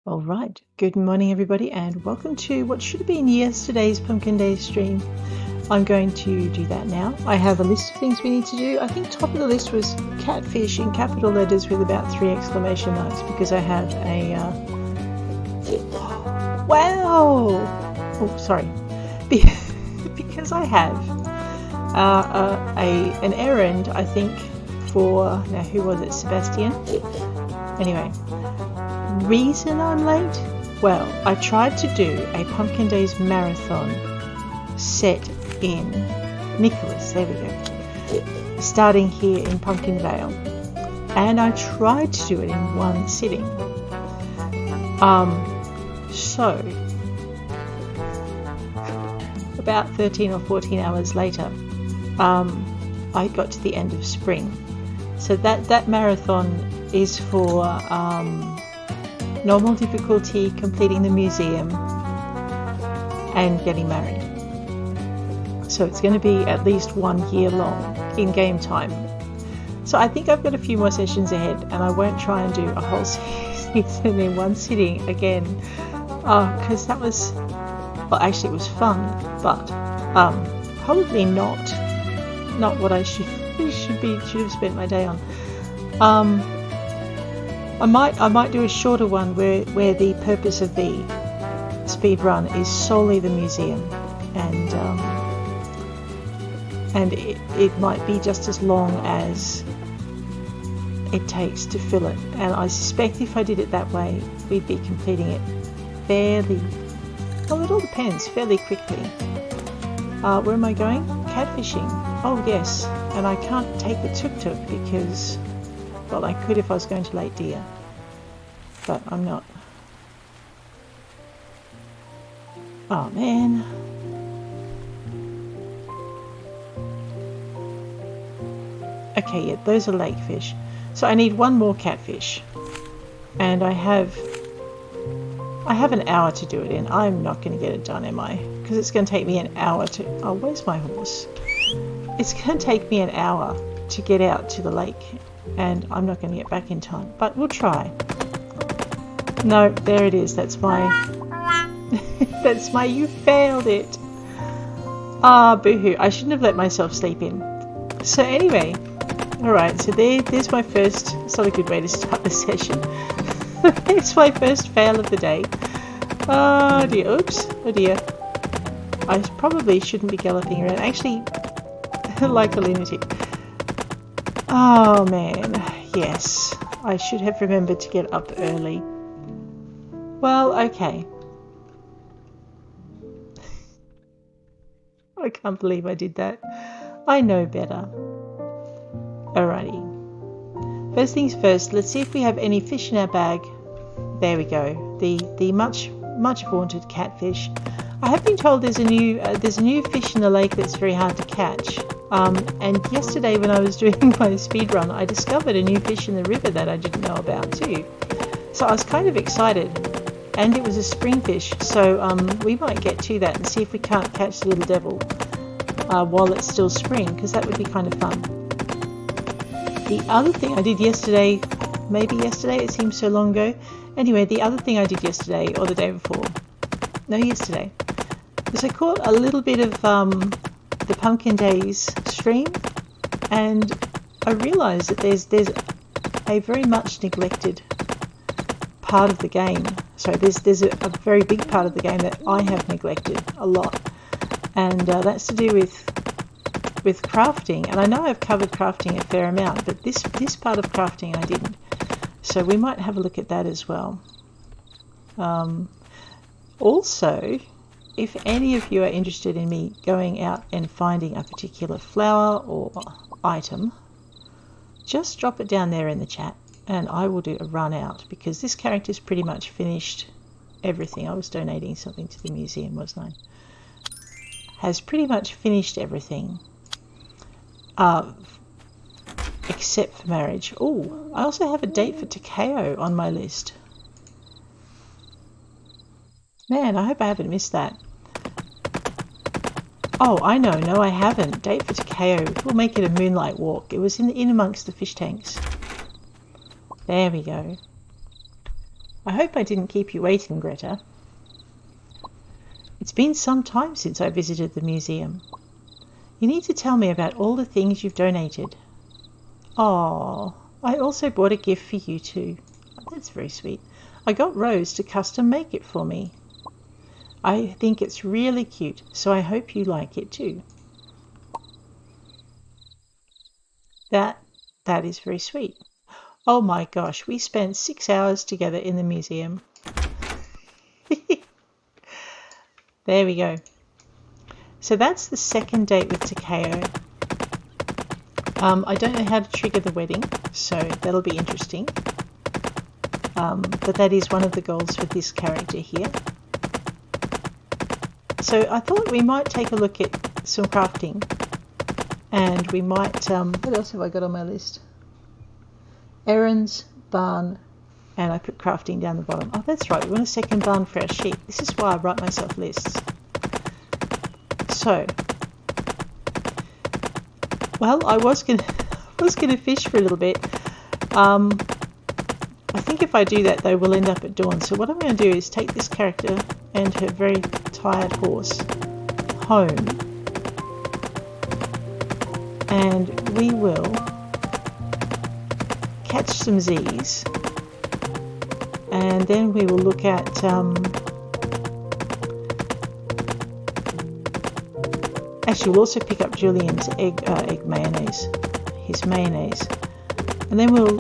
All right, good morning everybody and welcome to what should have been yesterday's Pumpkin Day stream. I'm going to do that now. I have a list of things we need to do. I think top of the list was catfish in capital letters with about 3 exclamation marks because I have a because I have an errand, I think, for, now who was it, Sebastian? Anyway, reason I'm late? Well, I tried to do a Pumpkin Days marathon set in Nicholas, there we go, starting here in Pumpkin Vale, and I tried to do it in one sitting. So about 13 or 14 hours later, I got to the end of spring. So that marathon is for normal difficulty, completing the museum, and getting married. So it's going to be at least 1 year long in game time. So I think I've got a few more sessions ahead, and I won't try and do a whole season in one sitting again, because that was, well, actually it was fun, but probably not what I should have spent my day on. I might do a shorter one where the purpose of the speed run is solely the museum, and it might be just as long as it takes to fill it. And I suspect if I did it that way, we'd be completing it fairly, well, it all depends, fairly quickly. Where am I going? Catfishing. Oh yes, and I can't take the tuk-tuk because, well, I could if I was going to Lake Deer, but I'm not. Oh man. Okay, yeah, those are lake fish. So I need one more catfish, and I have an hour to do it in. I'm not going to get it done, am I? Because it's going to take me an hour to... Oh, where's my horse? It's going to take me an hour to get out to the lake, and I'm not going to get back in time. But we'll try. No, there it is. That's my... That's my... You failed it. Ah, boohoo. I shouldn't have let myself sleep in. So anyway... Alright, so there's my first... It's not a good way to start the session. It's my first fail of the day. Oh dear, oops, oh dear. I probably shouldn't be galloping around, actually, like a lunatic. Oh man, yes, I should have remembered to get up early. Well, okay. I can't believe I did that. I know better. Alrighty. First things first, let's see if we have any fish in our bag. There we go. The much vaunted catfish. I have been told there's a new fish in the lake that's very hard to catch. And yesterday when I was doing my speed run, I discovered a new fish in the river that I didn't know about too. So I was kind of excited, and it was a spring fish. So we might get to that and see if we can't catch the little devil while it's still spring, because that would be kind of fun. The other thing I did yesterday, maybe yesterday, it seems so long ago. Anyway, the other thing I did yesterday, or the day before, no, yesterday, was I caught a little bit of the Pumpkin Days stream, and I realised that there's a very much neglected part of the game. So there's a very big part of the game that I have neglected a lot, and that's to do with crafting. And I know I've covered crafting a fair amount, but this part of crafting I didn't. So we might have a look at that as well. Also, if any of you are interested in me going out and finding a particular flower or item, just drop it down there in the chat and I will do a run out, because this character's pretty much finished everything. I was donating something to the museum, wasn't I? Has pretty much finished everything. Except for marriage. Oh, I also have a date for Takeo on my list. Man, I hope I haven't missed that. Oh, I know. No, I haven't. Date for Takeo. We'll make it a moonlight walk. It was in amongst the fish tanks. There we go. I hope I didn't keep you waiting, Greta. It's been some time since I visited the museum. You need to tell me about all the things you've donated. Oh, I also bought a gift for you too. That's very sweet. I got Rose to custom make it for me. I think it's really cute, so I hope you like it too. That is very sweet. Oh my gosh, we spent 6 hours together in the museum. There we go. So that's the second date with Takeo. I don't know how to trigger the wedding, so that'll be interesting. But that is one of the goals for this character here. So I thought we might take a look at some crafting. And we might, what else have I got on my list? Errands, barn, and I put crafting down the bottom. Oh, that's right, we want a second barn for our sheep. This is why I write myself lists. So, well, I was gonna fish for a little bit. I think if I do that, though, we'll end up at dawn. So what I'm going to do is take this character and her very tired horse home, and we will catch some Z's, and then we will look at actually we'll also pick up Julian's egg mayonnaise, his mayonnaise, and then we'll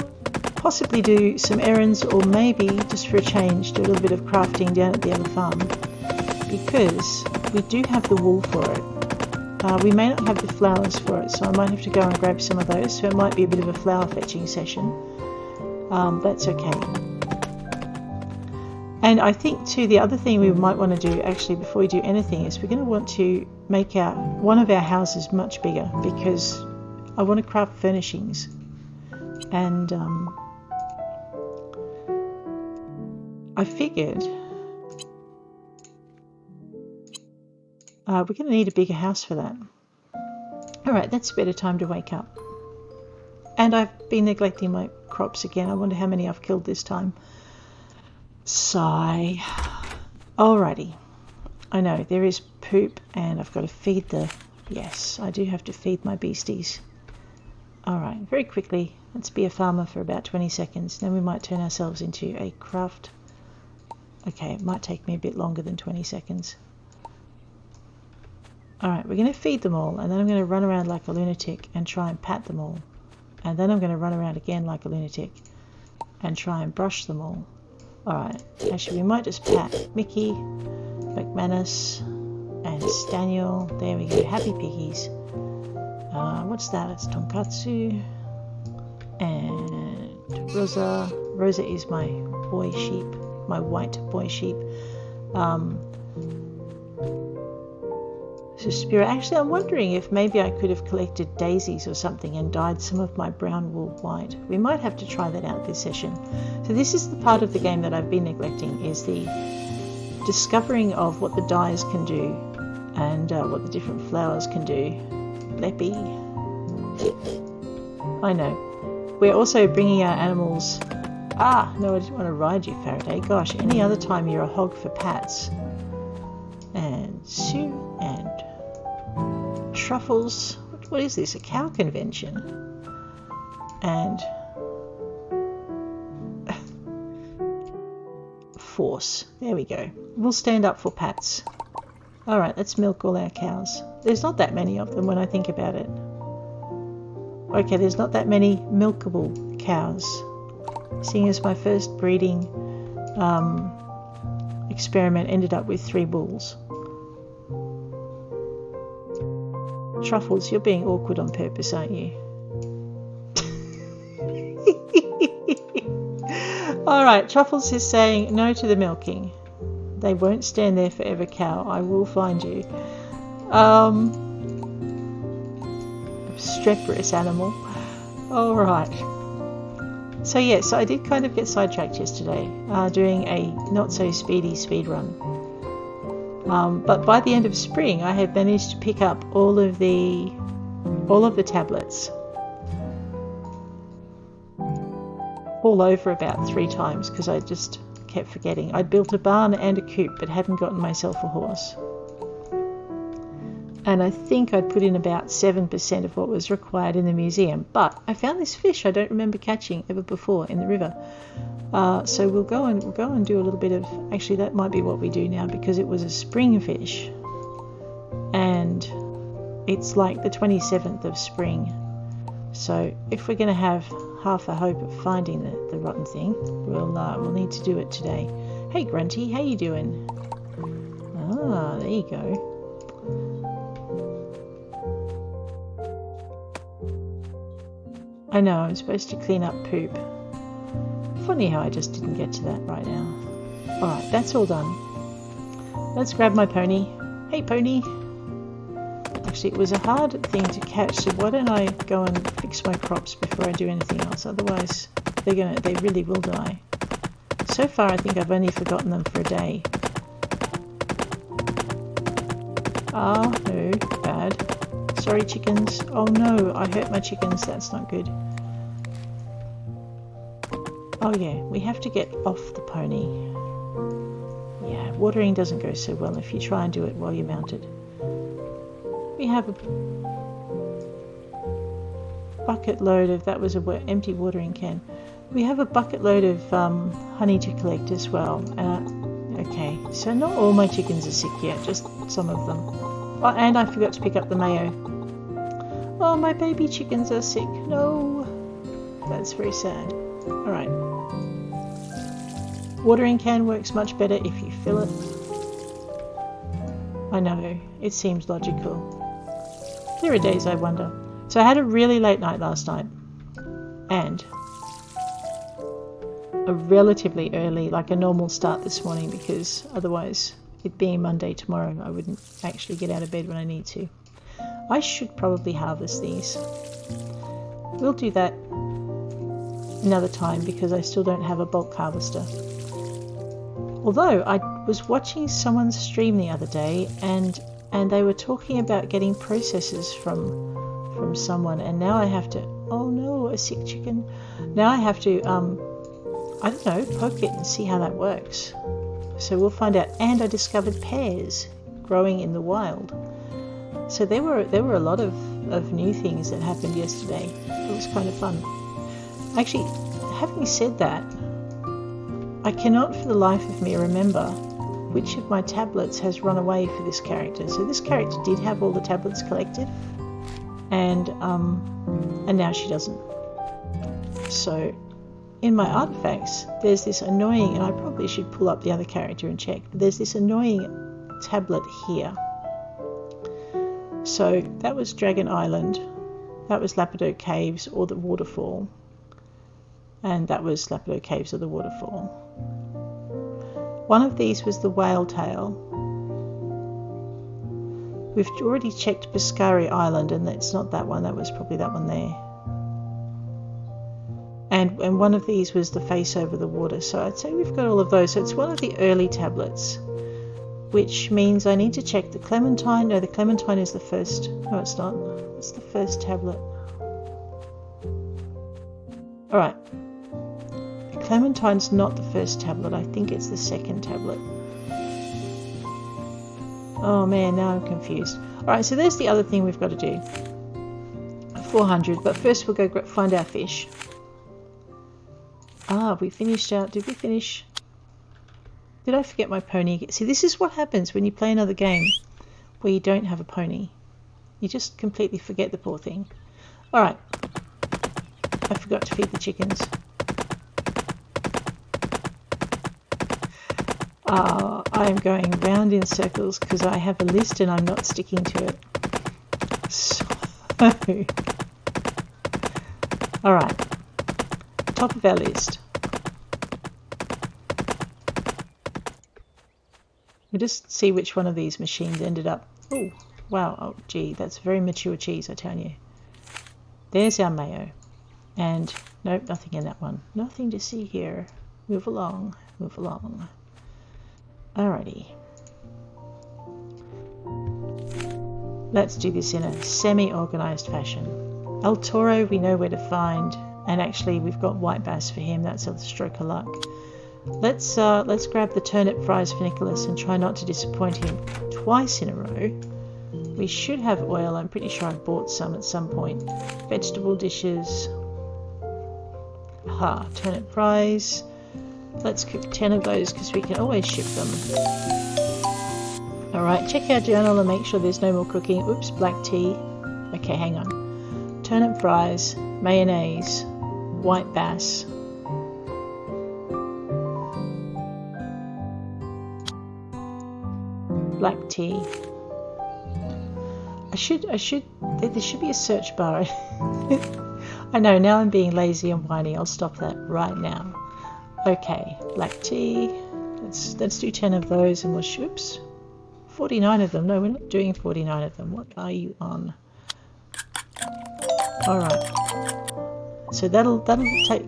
possibly do some errands, or maybe just for a change do a little bit of crafting down at the other farm, because we do have the wool for it. We may not have the flowers for it, so I might have to go and grab some of those, so it might be a bit of a flower fetching session. That's okay. And I think too, the other thing we might want to do actually before we do anything is we're going to want to make one of our houses much bigger, because I want to craft furnishings, and I figured we're going to need a bigger house for that. Alright, that's a better time to wake up. And I've been neglecting my crops again. I wonder how many I've killed this time. Sigh. Alrighty. I know, there is poop, and I've got to feed yes, I do have to feed my beasties. Alright, very quickly, let's be a farmer for about 20 seconds. Then we might turn ourselves into a craft. Okay, it might take me a bit longer than 20 seconds. Alright, we're going to feed them all, and then I'm going to run around like a lunatic and try and pat them all. And then I'm going to run around again like a lunatic and try and brush them all. Alright, actually we might just pat Mickey, McManus, and Staniel. There we go, happy piggies. What's that? It's Tonkatsu. And Rosa. Rosa is my boy sheep, my white boy sheep. So Spirit, actually I'm wondering if maybe I could have collected daisies or something and dyed some of my brown wool white. We might have to try that out this session. So this is the part of the game that I've been neglecting, is the discovering of what the dyes can do and what the different flowers can do. Leppy. I know. We're also bringing our animals... Ah, no, I didn't want to ride you, Faraday. Gosh, any other time you're a hog for pats. And Sue and Truffles. What is this? A cow convention? And Force. There we go. We'll stand up for pats. Alright, let's milk all our cows. There's not that many of them when I think about it. Okay, there's not that many milkable cows. Seeing as my first breeding experiment ended up with 3 bulls. Truffles, you're being awkward on purpose, aren't you? Alright, Truffles is saying no to the milking. They won't stand there forever, cow. I will find you. Streperous animal. Alright. So yes, I did kind of get sidetracked yesterday, doing a not so speedy speed run. But by the end of spring, I had managed to pick up all of the tablets. All over about 3 times, because I just kept forgetting. I'd built a barn and a coop, but hadn't gotten myself a horse. And I think I'd put in about 7% of what was required in the museum. But I found this fish I don't remember catching ever before in the river. So we'll go and do a little bit of... Actually, that might be what we do now, because it was a spring fish. And it's like the 27th of spring. So if we're going to have half a hope of finding the rotten thing, we'll need to do it today. Hey Grunty, how you doing? Ah, there you go. I know, I'm supposed to clean up poop. Funny how I just didn't get to that right now. Alright, that's all done. Let's grab my pony. Hey pony! Actually, it was a hard thing to catch, so why don't I go and fix my crops before I do anything else? Otherwise, they really will die. So far, I think I've only forgotten them for a day. Ah, no, bad. Sorry, chickens. Oh no, I hurt my chickens. That's not good. Oh yeah, we have to get off the pony. Yeah, watering doesn't go so well if you try and do it while you're mounted. We have a bucket load of... That was an empty watering can. We have a bucket load of honey to collect as well. Okay, so not all my chickens are sick yet, just some of them. Oh, and I forgot to pick up the mayo. Oh, my baby chickens are sick. No. That's very sad. Alright. Watering can works much better if you fill it. I know, it seems logical. There are days I wonder. So I had a really late night last night. And a relatively early, like a normal start this morning, because otherwise, it being Monday tomorrow, I wouldn't actually get out of bed when I need to. I should probably harvest these. We'll do that another time because I still don't have a bulk harvester. Although I was watching someone's stream the other day and they were talking about getting processors from someone, and now I have to... Oh no, a sick chicken. Now I have to, I don't know, poke it and see how that works. So we'll find out. And I discovered pears growing in the wild. So there were a lot of new things that happened yesterday. It was kind of fun. Actually, having said that, I cannot for the life of me remember which of my tablets has run away for this character. So this character did have all the tablets collected, and now she doesn't. So in my artifacts, there's this annoying, and I probably should pull up the other character and check, but there's this annoying tablet here. So that was Dragon Island, that was Lapido Caves or the Waterfall, and that was Lapido Caves or the Waterfall. One of these was the Whale Tail. We've already checked Biscari Island, and that's not that one, that was probably that one there. And one of these was the Face Over the Water, so I'd say we've got all of those. So it's one of the early tablets, which means I need to check the Clementine. No, the Clementine is the first. No, it's not. It's the first tablet. Alright. The Clementine's not the first tablet. I think it's the second tablet. Oh man, now I'm confused. Alright, so there's the other thing we've got to do. 400, but first we'll go find our fish. Ah, we finished out. Did we finish? Did I forget my pony? See, this is what happens when you play another game where you don't have a pony. You just completely forget the poor thing. Alright. I forgot to feed the chickens. I am going round in circles because I have a list and I'm not sticking to it. So... Alright. Top of our list. We'll just see which one of these machines ended up. Oh, wow. Oh, gee, that's very mature cheese, I tell you. There's our mayo. And, nope, nothing in that one. Nothing to see here. Move along, move along. Alrighty. Let's do this in a semi-organised fashion. El Toro we know where to find. And actually we've got white bass for him. That's a stroke of luck. Let's grab the turnip fries for Nicholas and try not to disappoint him twice in a row. We should have oil. I'm pretty sure I bought some at some point. Vegetable dishes. Aha, turnip fries. Let's cook 10 of those because we can always ship them. Alright, check our journal and make sure there's no more cooking. Oops, black tea. Okay, hang on. Turnip fries, mayonnaise, white bass. Black tea. there should be a search bar. I know, now I'm being lazy and whiny. I'll stop that right now. Okay, black tea. Let's do 10 of those and we'll oops. 49 of them. No, we're not doing 49 of them. What are you on? Alright. So that'll take...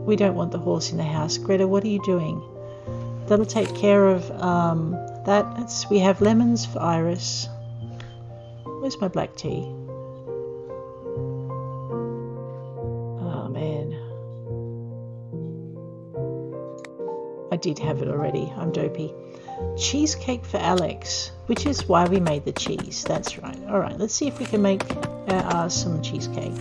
We don't want the horse in the house. Greta, what are you doing? That'll take care of that. We have lemons for Iris. Where's my black tea? Oh, man. I did have it already. I'm dopey. Cheesecake for Alex, which is why we made the cheese. That's right. All right, let's see if we can make some cheesecake.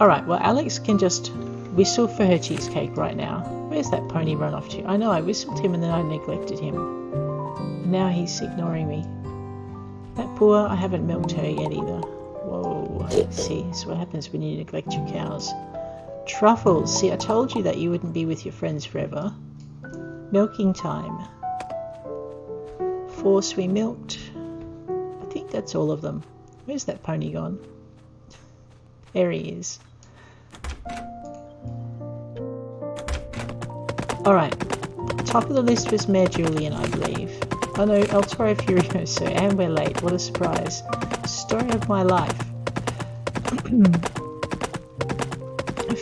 All right, well, Alex can just whistle for her cheesecake right now. Where's that pony run off to? I know, I whistled him and then I neglected him. Now he's ignoring me. That poor, I haven't milked her yet either. Whoa, see, this is what happens when you neglect your cows. Truffles. See, I told you that you wouldn't be with your friends forever. Milking time. 4 we milked. I think that's all of them. Where's that pony gone? There he is. Alright. Top of the list was Mayor Julian, I believe. Oh no, El Toro Furioso. And we're late. What a surprise. Story of my life.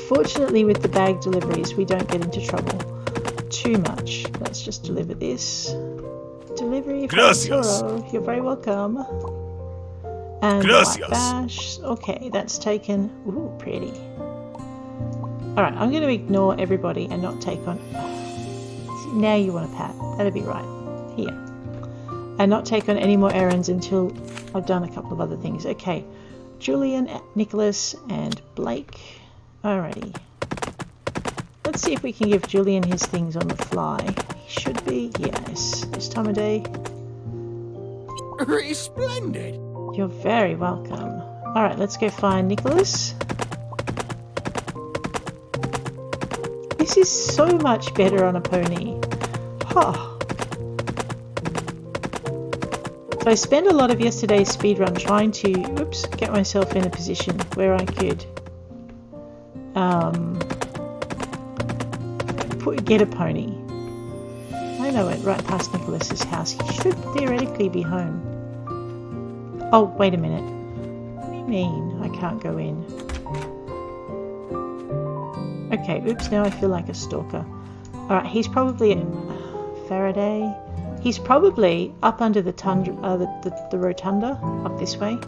Fortunately, with the bag deliveries, we don't get into trouble too much. Let's just deliver this. Delivery for Toro. You're very welcome. And white bash. Okay, that's taken. Ooh, pretty. Alright, I'm going to ignore everybody and not take on... See, now you want a pat. That'd be right. Here. And not take on any more errands until I've done a couple of other things. Okay. Julian, Nicholas, and Blake. Alrighty. Let's see if we can give Julian his things on the fly. He should be, yes. This time of day. Splendid. You're very welcome. Alright, let's go find Nicholas. This is so much better on a pony. Oh. So I spent a lot of yesterday's speedrun trying to, get myself in a position where I could get a pony. I know it, right past Nicholas's house. He should theoretically be home. Oh, wait a minute. What do you mean I can't go in? Okay, oops, now I feel like a stalker. Alright, he's probably at Faraday. He's probably up under the tundra, the rotunda, up this way.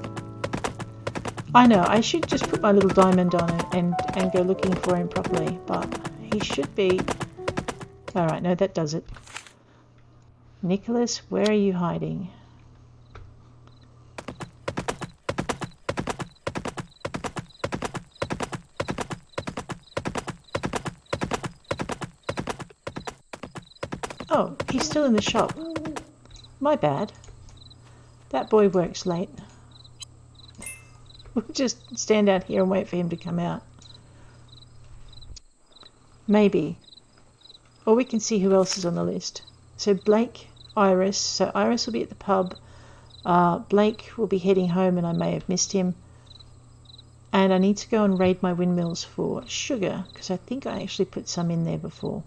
I know, I should just put my little diamond on it and go looking for him properly, but he should be... Alright, no, that does it. Nicholas, where are you hiding? Oh, he's still in the shop. My bad. That boy works late. We'll just stand out here and wait for him to come out. Maybe. Or we can see who else is on the list. So Blake, Iris. So Iris will be at the pub. Blake will be heading home and I may have missed him. And I need to go and raid my Windmills for sugar, because I think I actually put some in there before.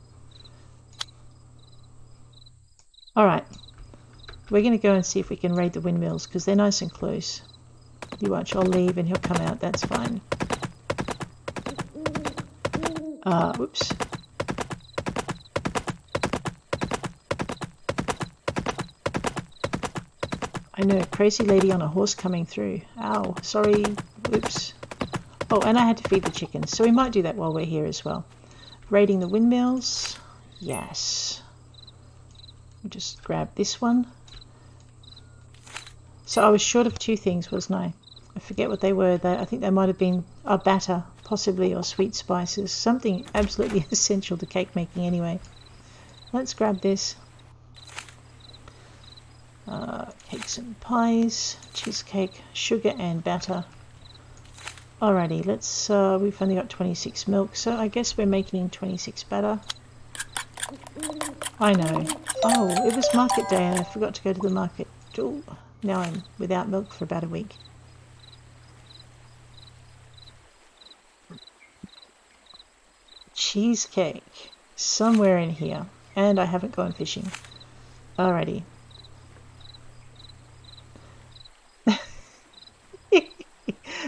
Alright. We're going to go and see if we can raid the Windmills, because they're nice and close. You watch, I'll leave and he'll come out, that's fine. Oops. I know, crazy lady on a horse coming through. Ow, sorry, oops. Oh, and I had to feed the chickens, so we might do that while we're here as well. Raiding the windmills. Yes. We'll just grab this one. So I was short of 2 things, wasn't I? I forget what they were. I think they might have been a batter, possibly, or sweet spices. Something absolutely essential to cake making anyway. Let's grab this. Cakes and pies, cheesecake, sugar and batter. Alrighty, let's, we've only got 26 milk, so I guess we're making 26 batter. I know. Oh, it was market day and I forgot to go to the market. Ooh, now I'm without milk for about a week. Cheesecake. Somewhere in here. And I haven't gone fishing. Alrighty.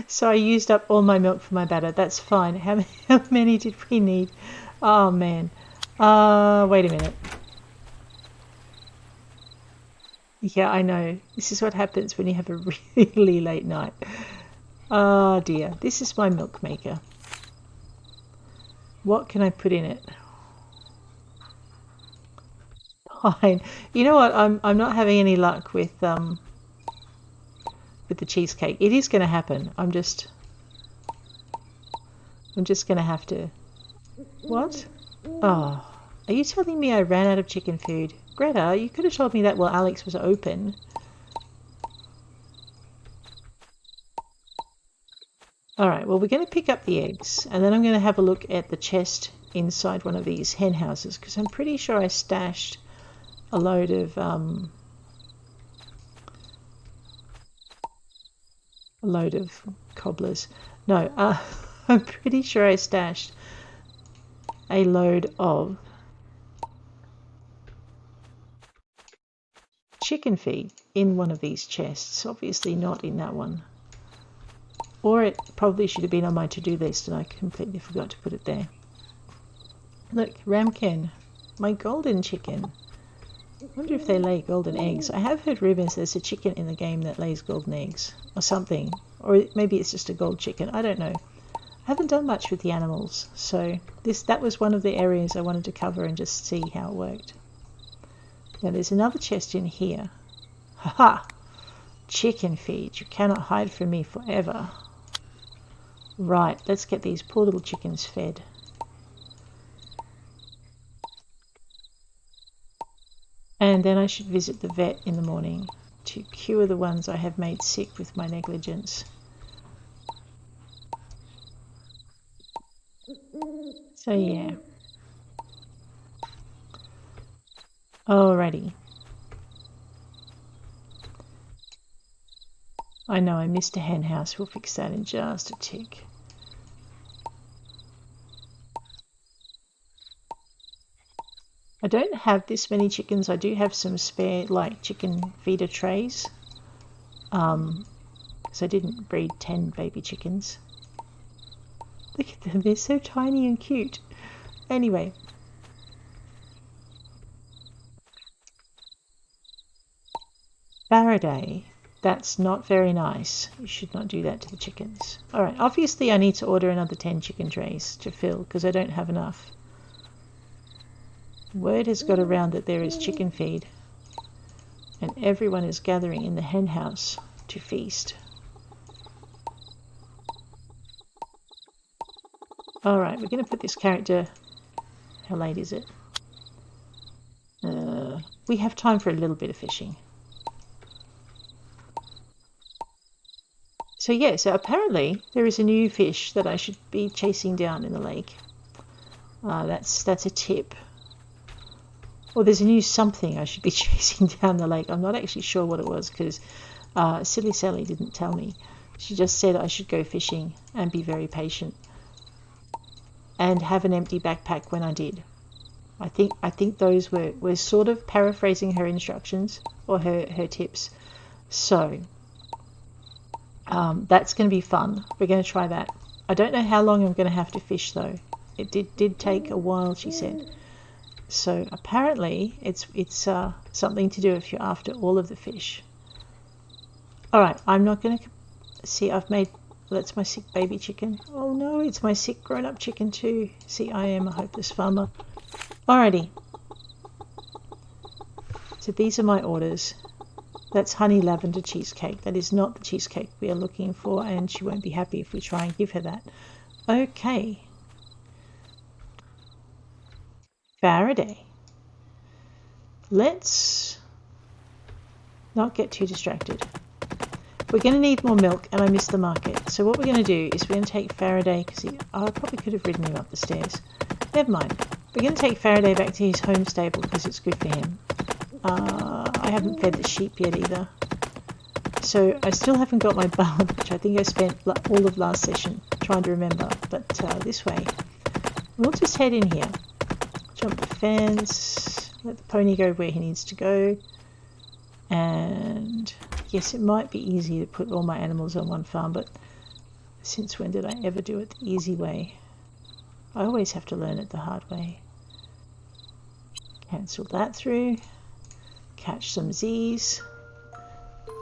So I used up all my milk for my batter. That's fine. How many did we need? Oh, man. Wait a minute. Yeah, I know. This is what happens when you have a really late night. Oh, dear. This is my milk maker. What can I put in it? Fine. You know what? I'm not having any luck with the cheesecake. It is going to happen. I'm just going to have to... What? Oh, are you telling me I ran out of chicken food? Greta, you could have told me that while Alex was open. Alright, well, we're going to pick up the eggs, and then I'm going to have a look at the chest inside one of these hen houses, because I'm pretty sure I stashed a load of cobblers. No, I'm pretty sure I stashed a load of chicken feed in one of these chests. Obviously not in that one. Or it probably should have been on my to-do list and I completely forgot to put it there. Look, Ramkin, my golden chicken. I wonder if they lay golden eggs. I have heard rumors there's a chicken in the game that lays golden eggs or something. Or maybe it's just a gold chicken. I don't know. I haven't done much with the animals, so that was one of the areas I wanted to cover and just see how it worked. Now there's another chest in here. Haha! Chicken feed. You cannot hide from me forever. Right, let's get these poor little chickens fed. And then I should visit the vet in the morning to cure the ones I have made sick with my negligence. So yeah. Alrighty. I know I missed a hen house. We'll fix that in just a tick. I don't have this many chickens. I do have some spare, like, chicken feeder trays. Because I didn't breed 10 baby chickens. Look at them. They're so tiny and cute. Anyway. Faraday. That's not very nice. You should not do that to the chickens. Alright, obviously I need to order another 10 chicken trays to fill because I don't have enough. Word has got around that there is chicken feed and everyone is gathering in the hen house to feast. Alright, we're going to put this character... How late is it? We have time for a little bit of fishing. So yeah, so apparently there is a new fish that I should be chasing down in the lake. That's a tip. Or there's a new something I should be chasing down the lake. I'm not actually sure what it was because Silly Sally didn't tell me. She just said I should go fishing and be very patient. And have an empty backpack when I did. I think those were sort of paraphrasing her instructions or her tips. So that's going to be fun. We're going to try that. I don't know how long I'm going to have to fish though. It did take a while, she said. So apparently it's something to do if you're after all of the fish. Alright, I'm not going to... See, I've made That's my sick baby chicken. Oh no, it's my sick grown-up chicken too. See, I am a hopeless farmer. Alrighty. So these are my orders. That's honey lavender cheesecake. That is not the cheesecake we are looking for, and she won't be happy if we try and give her that. Okay. Faraday. Let's not get too distracted. We're going to need more milk, and I missed the market. So what we're going to do is we're going to take Faraday, because I probably could have ridden him up the stairs. Never mind. We're going to take Faraday back to his home stable because it's good for him. I haven't fed the sheep yet either. So I still haven't got my ballad, which I think I spent all of last session trying to remember. But this way. We'll just head in here. Jump the fence. Let the pony go where he needs to go. And yes, it might be easy to put all my animals on one farm, but since when did I ever do it the easy way? I always have to learn it the hard way. Cancel that through. Catch some Z's.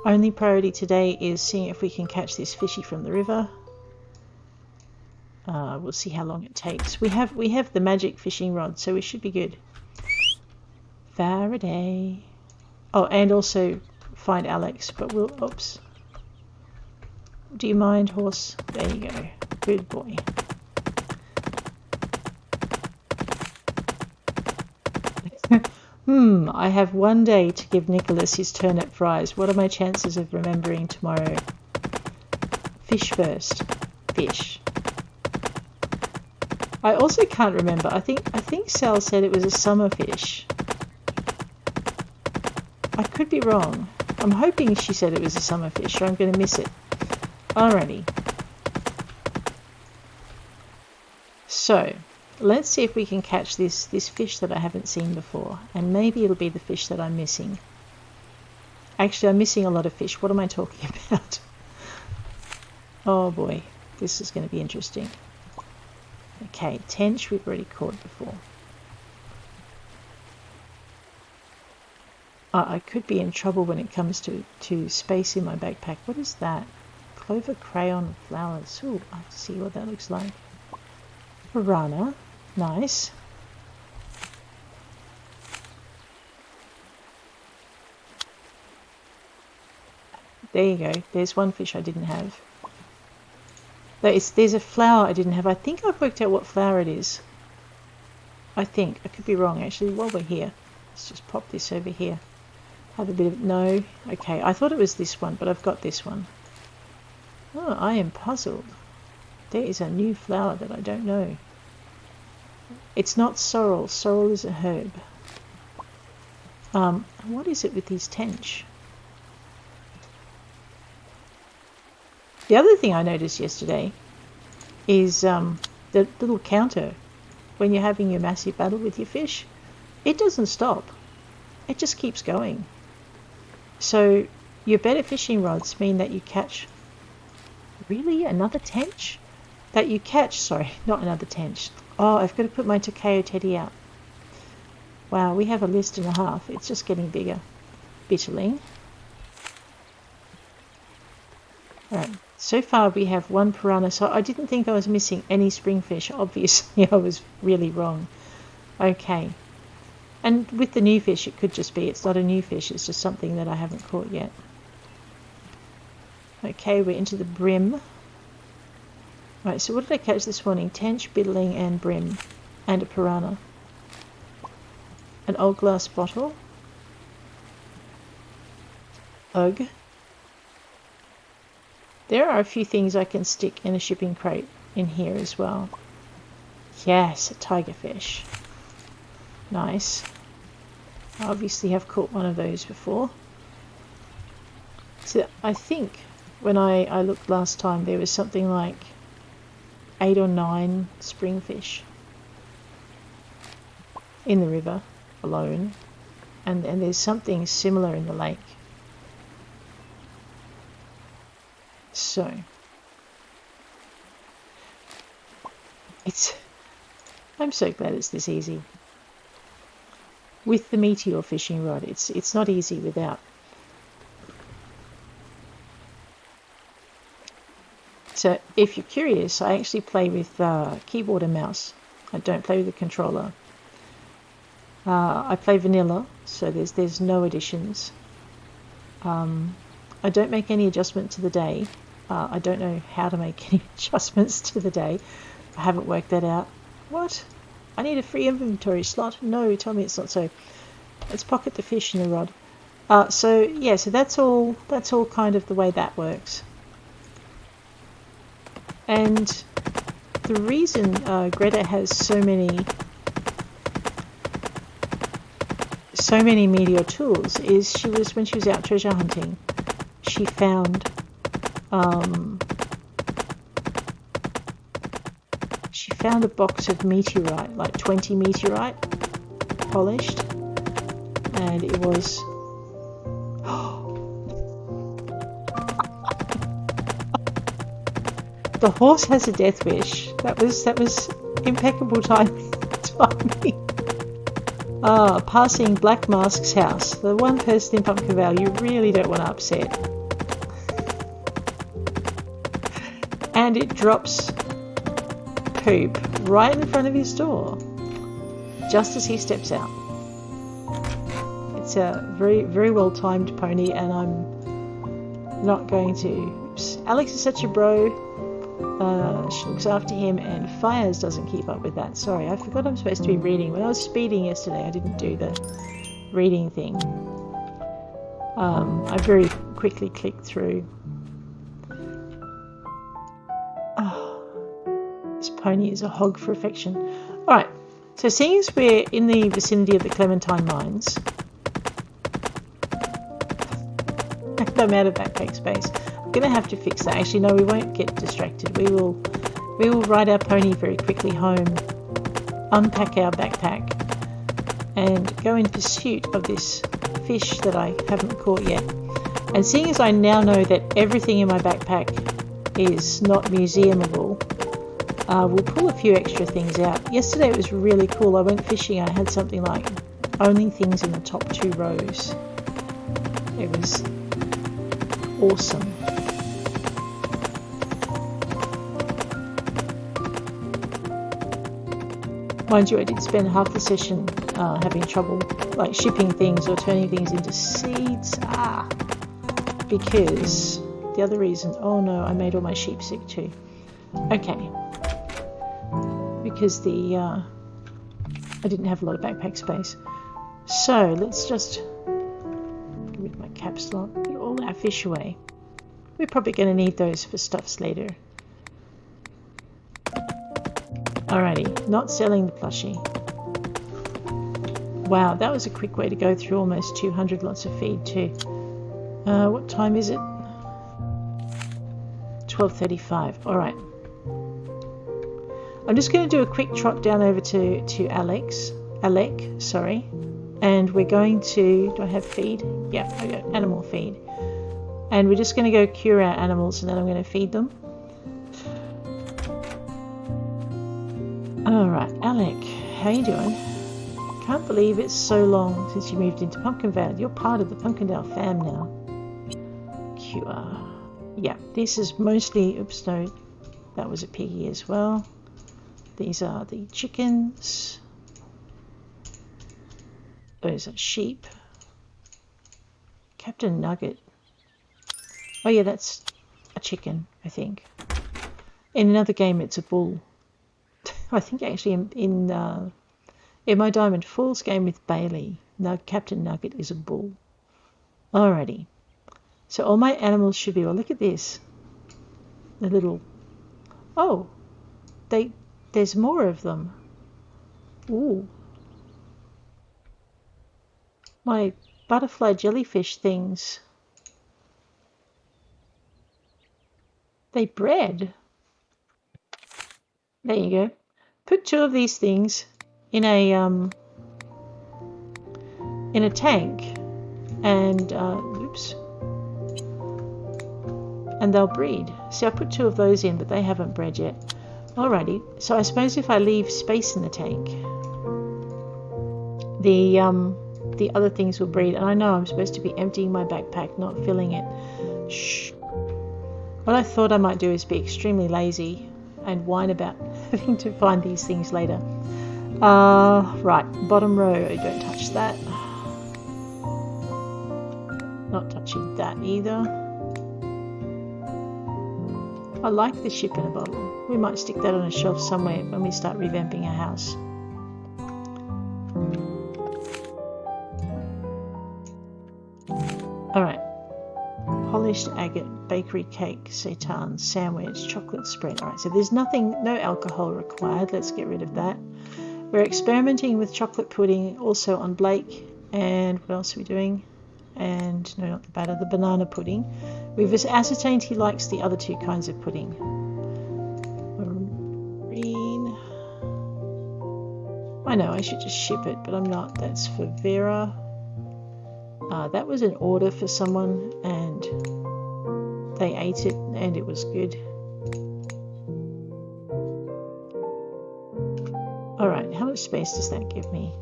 Only priority today is seeing if we can catch this fishy from the river. We'll see how long it takes. We have the magic fishing rod, so we should be good. Faraday. Oh, and also find Alex, but we'll... Oops. Do you mind, horse? There you go. Good boy. I have one day to give Nicholas his turnip fries. What are my chances of remembering tomorrow? Fish first. Fish. I also can't remember. I think Sal said it was a summer fish. I could be wrong. I'm hoping she said it was a summer fish, or I'm going to miss it. Alrighty. So, let's see if we can catch this fish that I haven't seen before. And maybe it'll be the fish that I'm missing. Actually, I'm missing a lot of fish. What am I talking about? Oh boy, this is going to be interesting. Okay, tench we've already caught before. I could be in trouble when it comes to space in my backpack. What is that? Clover crayon flowers. Ooh, I have to see what that looks like. Piranha. Nice. There you go. There's one fish I didn't have. There's a flower I didn't have. I think I've worked out what flower it is. I think. I could be wrong, actually. While we're here, let's just pop this over here. Have a bit of... No. Okay, I thought it was this one, but I've got this one. Oh, I am puzzled. There is a new flower that I don't know. It's not sorrel. Sorrel is a herb. What is it with these tench? The other thing I noticed yesterday is the little counter when you're having your massive battle with your fish. It doesn't stop. It just keeps going. So your better fishing rods mean that you catch... Really? Another tench? That you catch... Sorry, not another tench. Oh, I've got to put my Takeo Teddy out. Wow, we have a list and a half. It's just getting bigger. Bitterling. Alright, so far we have one piranha. So I didn't think I was missing any springfish. Obviously, I was really wrong. Okay. And with the new fish, it could just be, it's not a new fish, it's just something that I haven't caught yet. Okay, we're into the brim. Right, so what did I catch this morning? Tench, bitterling, and brim. And a piranha. An old glass bottle. Ugh. There are a few things I can stick in a shipping crate in here as well. Yes, a tigerfish. Nice. I obviously have caught one of those before. So I think when I looked last time there was something like 8 or 9 springfish in the river alone, and there's something similar in the lake. So I'm so glad it's this easy. With the meteor fishing rod, it's not easy without. So if you're curious, I actually play with keyboard and mouse. I don't play with the controller. I play vanilla, so there's no additions. I don't make any adjustment to the day. I don't know how to make any adjustments to the day. I haven't worked that out. What? I need a free inventory slot? No, tell me it's not so. Let's pocket the fish in the rod. So yeah, so that's all kind of the way that works. And the reason Greta has so many meteor tools is when she was out treasure hunting, she found a box of meteorite, like 20 meteorite polished, and it was the horse has a death wish. That was impeccable timing. Passing Black Mask's house. The one person in Pumpkin Vale you really don't want to upset. And it drops poop right in front of his door, just as he steps out. It's a very, very well timed pony, and I'm not going to. Oops. Alex is such a bro. She looks after him, and Fires doesn't keep up with that. Sorry, I forgot I'm supposed to be reading. When I was speeding yesterday, I didn't do the reading thing. I very quickly clicked through. This pony is a hog for affection. Alright, so seeing as we're in the vicinity of the Clementine mines, and I'm out of backpack space, I'm going to have to fix that. Actually, no, we won't get distracted. We will ride our pony very quickly home, unpack our backpack, and go in pursuit of this fish that I haven't caught yet. And seeing as I now know that everything in my backpack is not museumable, we'll pull a few extra things out. Yesterday it was really cool. I went fishing. I had something like only things in the top 2 rows. It was awesome. Mind you, I did spend half the session having trouble like shipping things or turning things into seeds. Because the other reason, oh no, I made all my sheep sick too. Okay. Because I didn't have a lot of backpack space. So let's just, with my caps lock, get all our fish away. We're probably going to need those for stuffs later. Alrighty, not selling the plushie. Wow, that was a quick way to go through almost 200 lots of feed too. What time is it? 12:35. Alright. I'm just going to do a quick trot down over to Alec, sorry. And we're going to, do I have feed? Yeah, I got animal feed. And we're just going to go cure our animals, and then I'm going to feed them. Alright, Alec, how you doing? Can't believe it's so long since you moved into Pumpkin Vale. You're part of the Pumpkindale fam now. Cure. Yeah, this is mostly, oops, no, that was a piggy as well. These are the chickens. Those are sheep. Captain Nugget. Oh yeah, that's a chicken, I think. In another game, it's a bull. I think actually in my Diamond Falls game with Bailey, Captain Nugget is a bull. Alrighty. So all my animals should be, well, look at this. The little, oh, there's more of them. Ooh. My butterfly jellyfish things. They bred. There you go. Put 2 of these things in a tank, and oops, and they'll breed. See, I put 2 of those in, but they haven't bred yet. Alrighty. So I suppose if I leave space in the tank, the other things will breed. And I know I'm supposed to be emptying my backpack, not filling it. Shh. What I thought I might do is be extremely lazy and whine about having to find these things later. Right, bottom row, don't touch that. Not touching that either. I like the ship in a bottle. We might stick that on a shelf somewhere when we start revamping our house. Alright. Polished agate, bakery cake, seitan, sandwich, chocolate spread. Alright, so there's nothing, no alcohol required. Let's get rid of that. We're experimenting with chocolate pudding also on Blake. And what else are we doing? And no, not the batter, the banana pudding. We've ascertained he likes the other two kinds of pudding. Green. I know I should just ship it, but I'm not. That's for Vera. That was an order for someone and they ate it and it was good. Alright, how much space does that give me?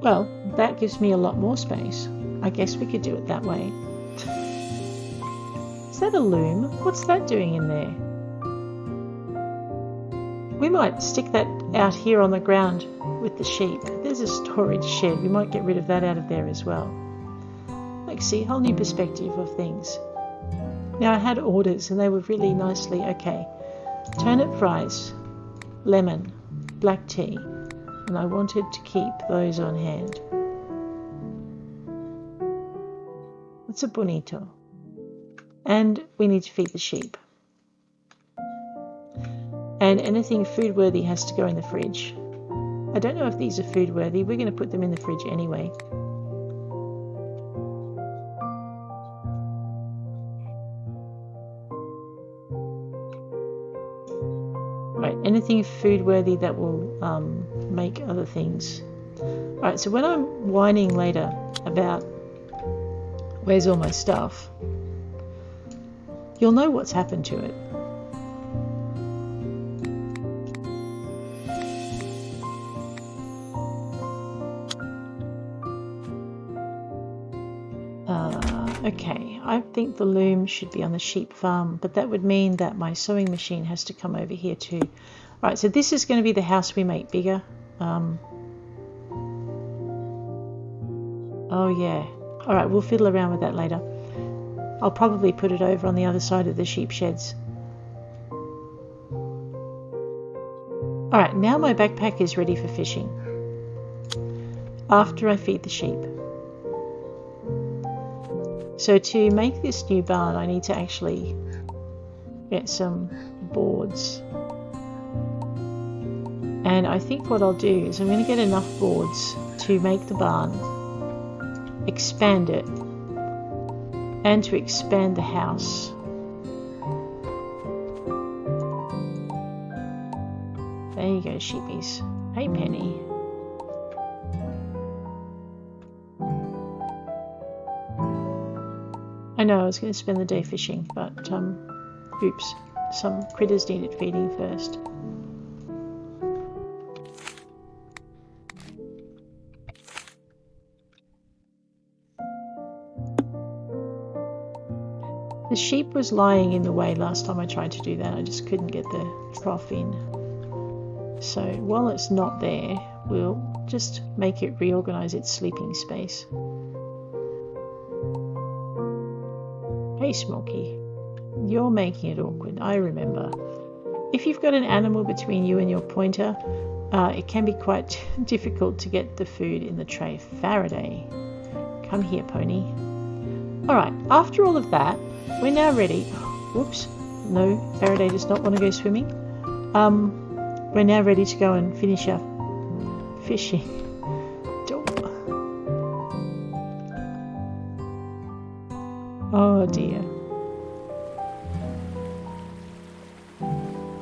Well, that gives me a lot more space. I guess we could do it that way. Is that a loom? What's that doing in there? We might stick that out here on the ground with the sheep. There's a storage shed. We might get rid of that out of there as well. Like, see, whole new perspective of things. Now, I had orders and they were really nicely, okay, turnip fries, lemon, black tea. And I wanted to keep those on hand. It's a bonito. And we need to feed the sheep. And anything food worthy has to go in the fridge. I don't know if these are food worthy. We're going to put them in the fridge anyway. Right, anything food worthy that will make other things. Alright, so when I'm whining later about where's all my stuff, you'll know what's happened to it. Okay, I think the loom should be on the sheep farm, but that would mean that my sewing machine has to come over here too. Right, so this is going to be the house we make bigger. Oh yeah. Alright, we'll fiddle around with that later. I'll probably put it over on the other side of the sheep sheds. Alright, now my backpack is ready for fishing. After I feed the sheep. So to make this new barn, I need to actually get some boards. And I think what I'll do is I'm going to get enough boards to make the barn, expand it, and to expand the house. There you go, sheepies. Hey, Penny. I know I was going to spend the day fishing, but oops, some critters needed feeding first. The sheep was lying in the way last time I tried to do that. I just couldn't get the trough in. So while it's not there, we'll just make it reorganize its sleeping space. Hey Smokey, you're making it awkward, I remember. If you've got an animal between you and your pointer, it can be quite difficult to get the food in the tray. Faraday, come here, pony. Alright, after all of that, we're now ready. Whoops, no, Faraday does not want to go swimming. We're now ready to go and finish our fishing. Oh dear.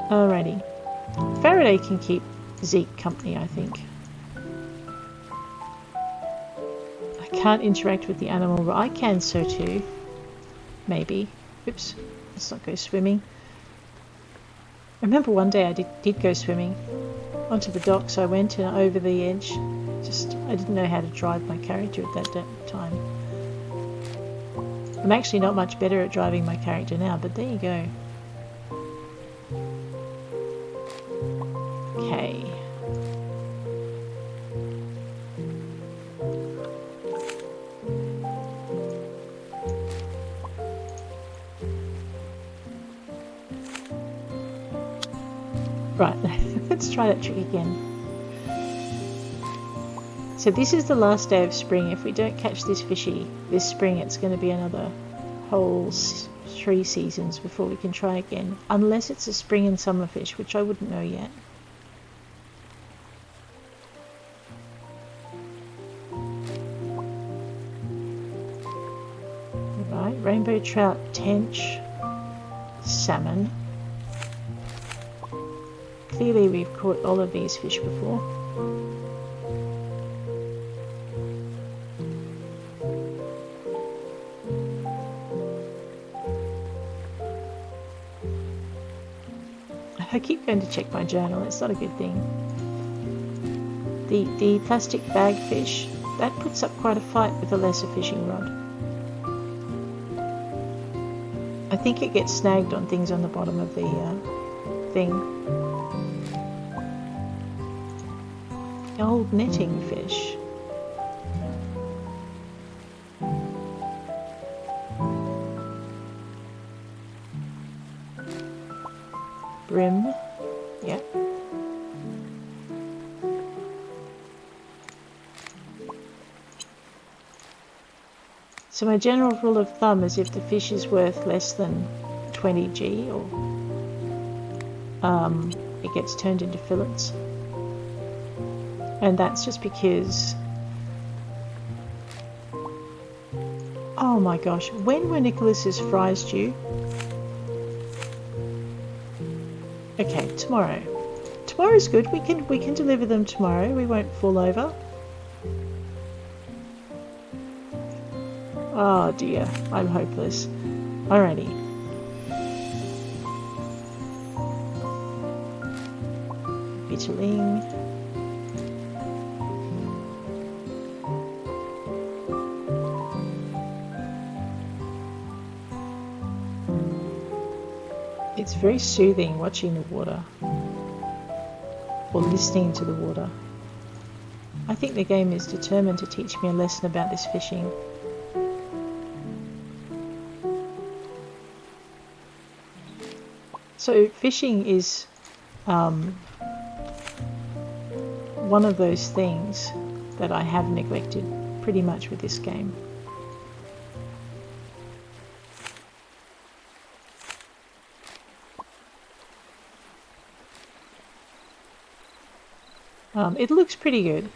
Alrighty. Faraday can keep Zeke company, I think. I can't interact with the animal, but I can so too. Maybe. Oops. Let's not go swimming. I remember one day I did go swimming. Onto the docks I went and over the edge. I didn't know how to drive my character at that time. I'm actually not much better at driving my character now, but there you go. Okay. Right, let's try that trick again. So this is the last day of spring. If we don't catch this fishy this spring, it's going to be another whole 3 seasons before we can try again. Unless it's a spring and summer fish, which I wouldn't know yet. Right, rainbow trout, tench, salmon. Clearly we've caught all of these fish before. I keep going to check my journal, it's not a good thing. The plastic bag fish, that puts up quite a fight with a lesser fishing rod. I think it gets snagged on things on the bottom of the thing. Old netting fish. Brim, yeah. So my general rule of thumb is if the fish is worth less than 20G, or it gets turned into fillets. And that's just because, oh my gosh, when were Nicholas's fries due? Okay, tomorrow. Tomorrow's good. We can deliver them tomorrow. We won't fall over. Oh dear, I'm hopeless. Alrighty. Bitterling. It's very soothing watching the water, or listening to the water. I think the game is determined to teach me a lesson about this fishing. So fishing is one of those things that I have neglected pretty much with this game. It looks pretty good.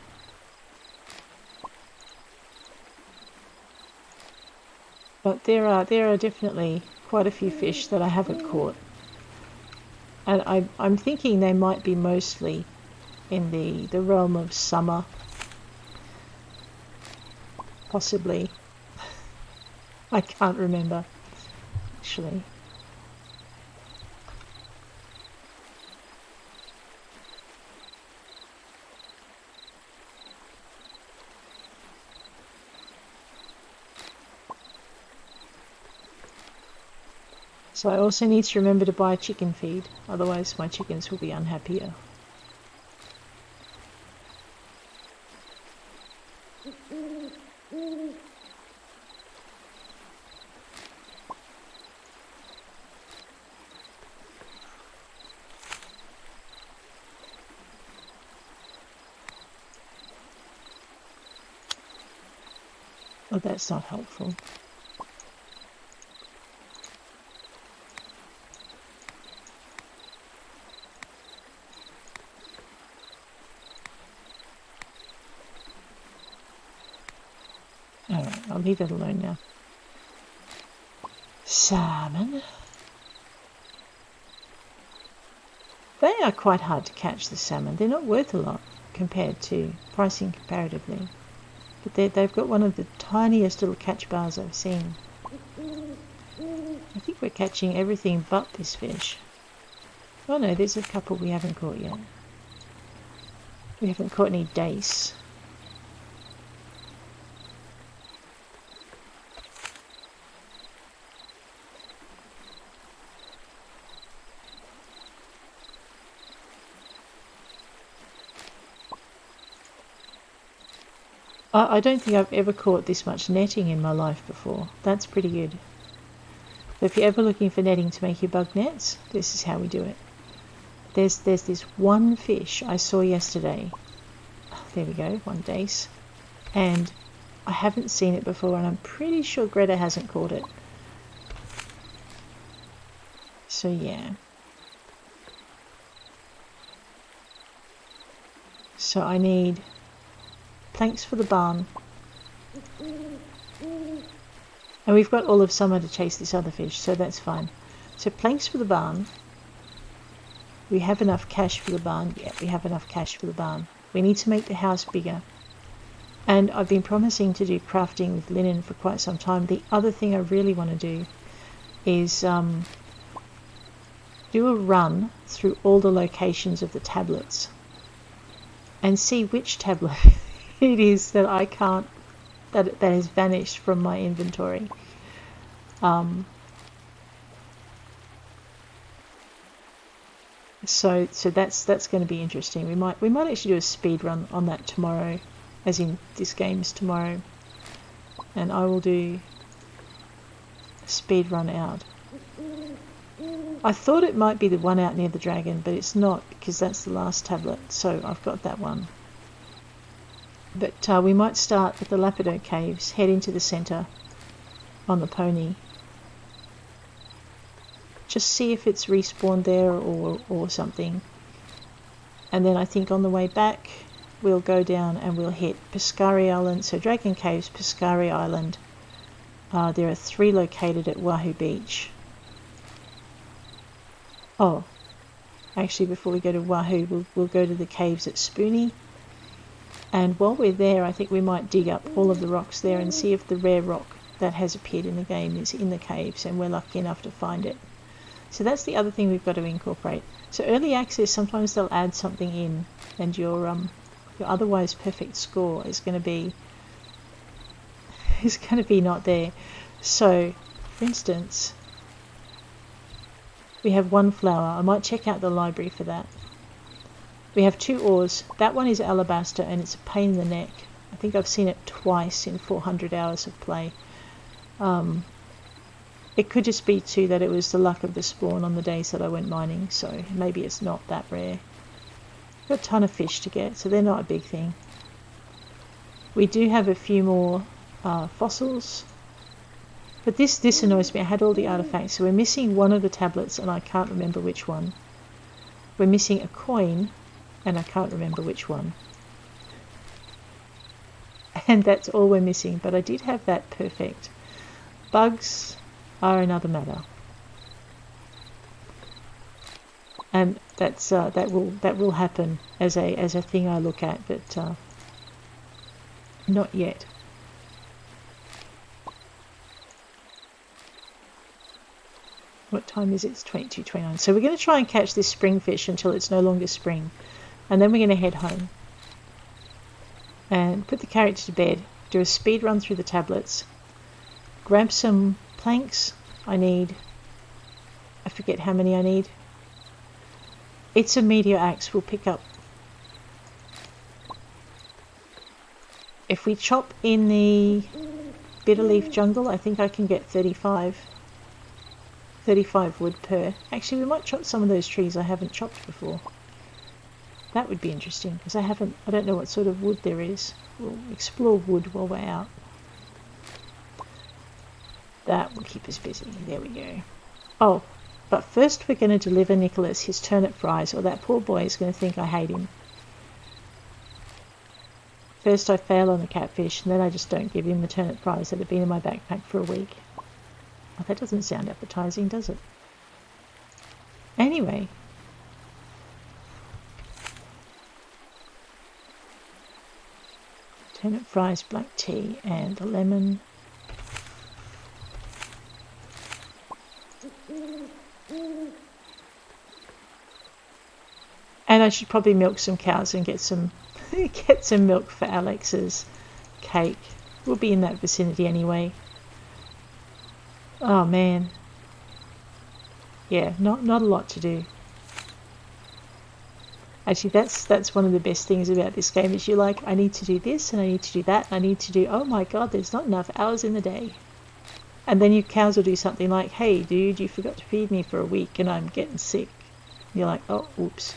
But there are definitely quite a few fish that I haven't caught. And I'm thinking they might be mostly in the realm of summer. Possibly. I can't remember, actually. So I also need to remember to buy chicken feed, otherwise my chickens will be unhappier. Oh, that's not helpful. Alright, I'll leave it alone now. Salmon. They are quite hard to catch, the salmon. They're not worth a lot compared to pricing comparatively. But they've got one of the tiniest little catch bars I've seen. I think we're catching everything but this fish. Oh no, there's a couple we haven't caught yet. We haven't caught any dace. I don't think I've ever caught this much netting in my life before. That's pretty good. If you're ever looking for netting to make your bug nets, this is how we do it. There's this one fish I saw yesterday. There we go, one dace. And I haven't seen it before, and I'm pretty sure Gretha hasn't caught it. So yeah. So I need planks for the barn. And we've got all of summer to chase this other fish, so that's fine. So planks for the barn. We have enough cash for the barn. Yeah, we have enough cash for the barn. We need to make the house bigger. And I've been promising to do crafting with linen for quite some time. The other thing I really want to do is do a run through all the locations of the tablets and see which tablet it is that I can't, that has vanished from my inventory. So that's going to be interesting. We might actually do a speed run on that tomorrow, as in this game's tomorrow, and I will do a speed run out. I thought it might be the one out near the dragon, but it's not, because that's the last tablet, so I've got that one. But we might start at the Lapido Caves, head into the centre on the pony. Just see if it's respawned there or something. And then I think on the way back, we'll go down and we'll hit Pescari Island. So Dragon Caves, Pescari Island. There are 3 located at Wahoo Beach. Oh, actually before we go to Wahoo, we'll go to the caves at Spoony. And while we're there, I think we might dig up all of the rocks there and see if the rare rock that has appeared in the game is in the caves, and we're lucky enough to find it. So that's the other thing we've got to incorporate. So early access, sometimes they'll add something in, and your otherwise perfect score is going to be not there. So, for instance, we have 1 flower. I might check out the library for that. We have 2 ores. That one is alabaster, and it's a pain in the neck. I think I've seen it twice in 400 hours of play. It could just be too that it was the luck of the spawn on the days that I went mining, so maybe it's not that rare. Got a ton of fish to get, so they're not a big thing. We do have a few more fossils, but this annoys me. I had all the artifacts, so we're missing one of the tablets, and I can't remember which one. We're missing a coin, and I can't remember which one. And that's all we're missing, but I did have that perfect. Bugs are another matter, and that's that will happen as a thing I look at, but not yet. What time is it? It's 22:29. So we're going to try and catch this spring fish until it's no longer spring, and then we're going to head home and put the character to bed, do a speed run through the tablets, grab some planks. I forget how many I need. It's a meteor axe. We'll pick up. If we chop in the bitterleaf jungle, I think I can get 35 wood per. Actually, we might chop some of those trees I haven't chopped before. That would be interesting, because I don't know what sort of wood there is. We'll explore wood while we're out. That will keep us busy. There we go. Oh, but first we're going to deliver Nicholas his turnip fries, or that poor boy is going to think I hate him. First I fail on the catfish, and then I just don't give him the turnip fries that have been in my backpack for a week. Oh, that doesn't sound appetizing, does it? Anyway. Turnip fries, black tea, and the lemon. And I should probably milk some cows and get some milk for Alex's cake. We'll be in that vicinity anyway. Oh man. Yeah, not a lot to do. Actually, that's one of the best things about this game is you're like, I need to do this and I need to do that and I need to do, oh my god, there's not enough hours in the day. And then your cows will do something like, hey dude, you forgot to feed me for a week and I'm getting sick. You're like, oh, oops.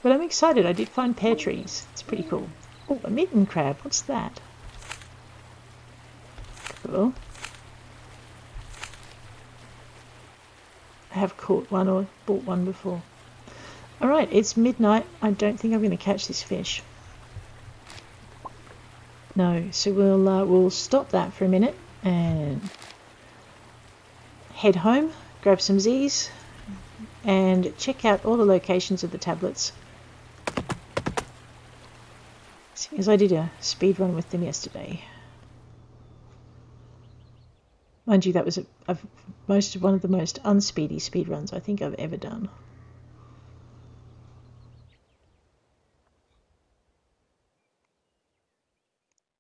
But I'm excited. I did find pear trees. It's pretty cool. Oh, a mitten crab. What's that? Cool. I have caught one or bought one before. Alright, it's midnight. I don't think I'm going to catch this fish. No, so we'll stop that for a minute and head home, grab some Z's, and check out all the locations of the tablets. As I did a speed run with them yesterday. Mind you, that was one of the most unspeedy speed runs I think I've ever done.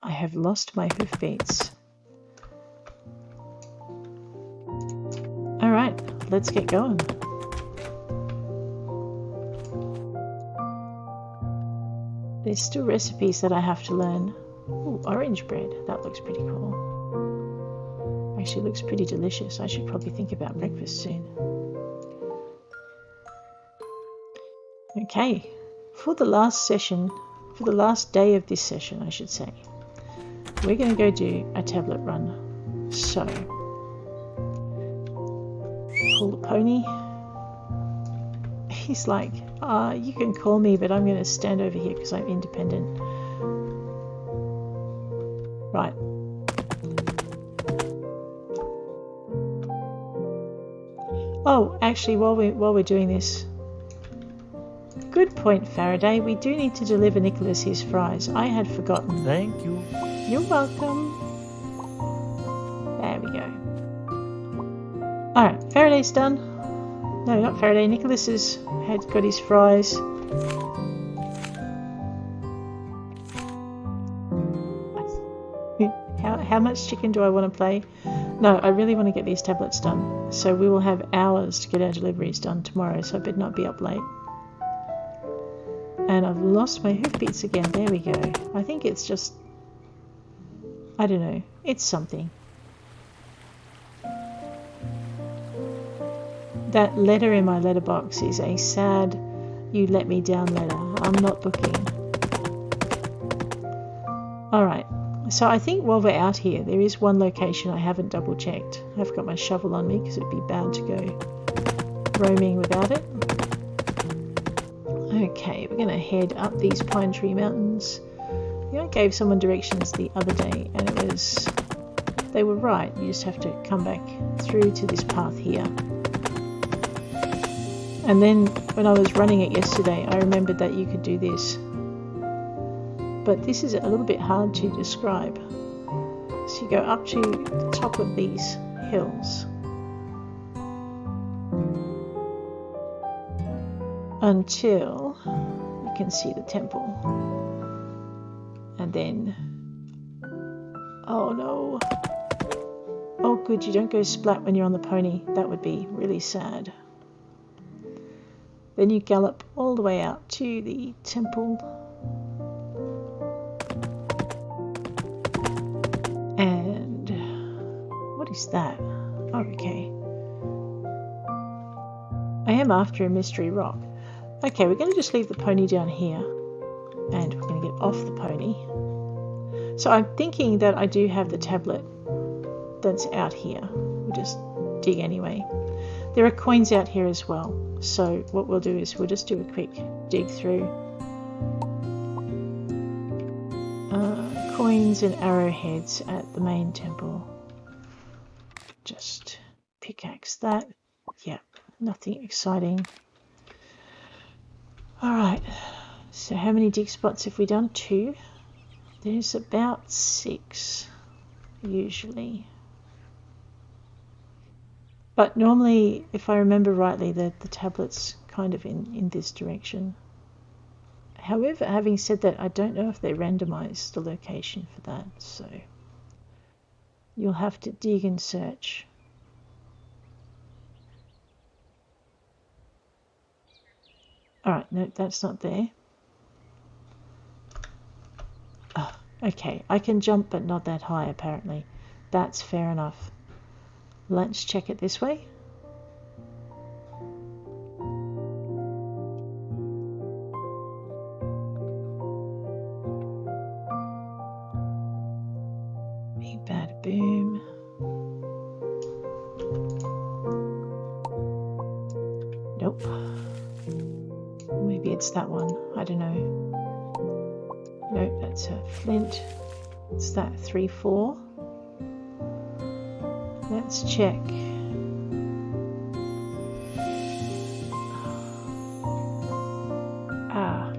I have lost my hoofbeats. Alright, let's get going. There's still recipes that I have to learn. Ooh, orange bread. That looks pretty cool. Actually looks pretty delicious. I should probably think about breakfast soon. Okay, for the last day of this session, I should say, we're going to go do a tablet run. So, call the pony. He's like, you can call me, but I'm going to stand over here because I'm independent. Right. Oh, actually, while we're doing this, good point, Faraday. We do need to deliver Nicholas his fries. I had forgotten. Thank you. You're welcome. There we go. Alright, Faraday's done. No, not Faraday. Nicholas had got his fries. How much chicken do I want to play? No, I really want to get these tablets done. So we will have hours to get our deliveries done tomorrow, so I better not be up late. And I've lost my hoofbeats again. There we go. I think it's just... I don't know. It's something. That letter in my letterbox is a sad, you let me down letter. I'm not looking. Alright, so I think while we're out here, there is one location I haven't double checked. I've got my shovel on me because it'd be bad to go roaming without it. Okay, we're going to head up these pine tree mountains. I gave someone directions the other day and it was... They were right, you just have to come back through to this path here. And then when I was running it yesterday, I remembered that you could do this. But this is a little bit hard to describe. So you go up to the top of these hills until you can see the temple. And then... Oh no! Oh good, you don't go splat when you're on the pony. That would be really sad. Then you gallop all the way out to the temple. And what is that? Oh, okay. I am after a mystery rock. Okay, we're going to just leave the pony down here. And we're going to get off the pony. So I'm thinking that I do have the tablet that's out here. We'll just dig anyway. There are coins out here as well. So what we'll do is we'll just do a quick dig through. Coins and arrowheads at the main temple. Just pickaxe that. Yep, nothing exciting. Alright, so how many dig spots have we done? 2. There's about 6 usually. But normally, if I remember rightly, the tablet's kind of in this direction. However, having said that, I don't know if they randomise the location for that, so you'll have to dig and search. Alright, no, that's not there. Oh, okay, I can jump but not that high apparently. That's fair enough. Let's check it this way. Big bad boom. Nope. Maybe it's that one. I don't know. Nope, that's a flint. It's that 3-4. Let's check. Ah,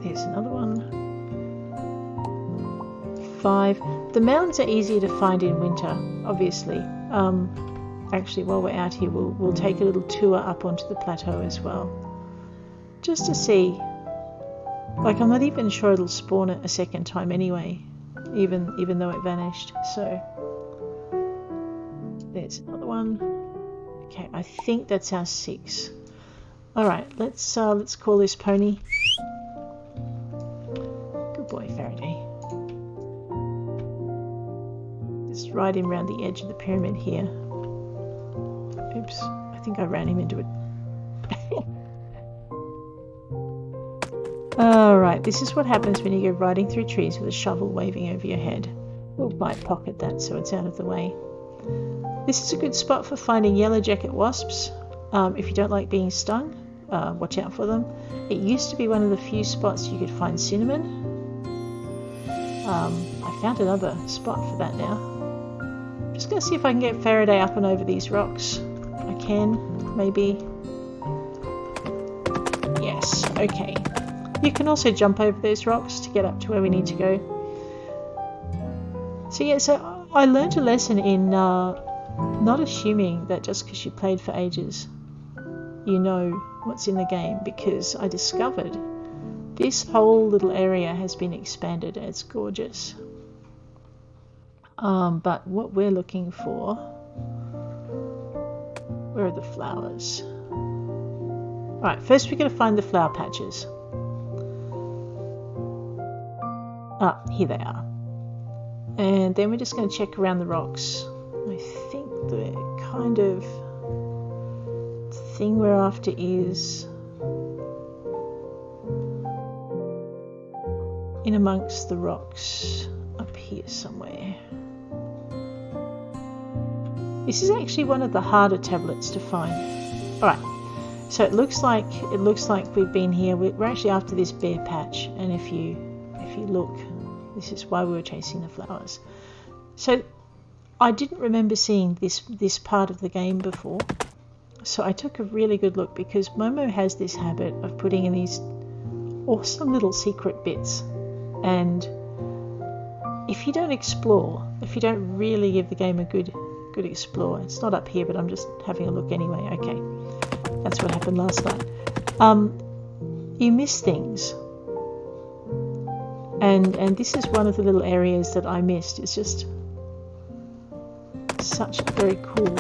there's another one. 5. The mountains are easier to find in winter, obviously. Actually, while we're out here, we'll take a little tour up onto the plateau as well, just to see. Like, I'm not even sure it'll spawn it a second time anyway, even though it vanished. So there's another one. Okay, I think that's our 6. All right, let's call this pony. Good boy, Faraday. Just ride him around the edge of the pyramid here. Oops, I think I ran him into it. Alright, this is what happens when you go riding through trees with a shovel waving over your head. We might pocket that so it's out of the way. This is a good spot for finding yellow jacket wasps. If you don't like being stung, watch out for them. It used to be one of the few spots you could find cinnamon. I found another spot for that now. I'm just going to see if I can get Faraday up and over these rocks. I can, maybe. Yes, okay. You can also jump over those rocks to get up to where we need to go. So yeah, so I learned a lesson in not assuming that just because you played for ages, you know what's in the game, because I discovered this whole little area has been expanded. It's gorgeous. But what we're looking for, where are the flowers? Alright, first we're going to find the flower patches. Ah, here they are. And then we're just going to check around the rocks. I think the kind of thing we're after is in amongst the rocks up here somewhere. This is actually one of the harder tablets to find. Alright, so it looks like we've been here. We're actually after this bare patch, and if you look, this is why we were chasing the flowers. So I didn't remember seeing this part of the game before, so I took a really good look, because Momo has this habit of putting in these awesome little secret bits, and if you don't explore, if you don't really give the game a good explore, it's not up here, but I'm just having a look anyway. Okay, that's what happened last night. You miss things. And this is one of the little areas that I missed. It's just such a very cool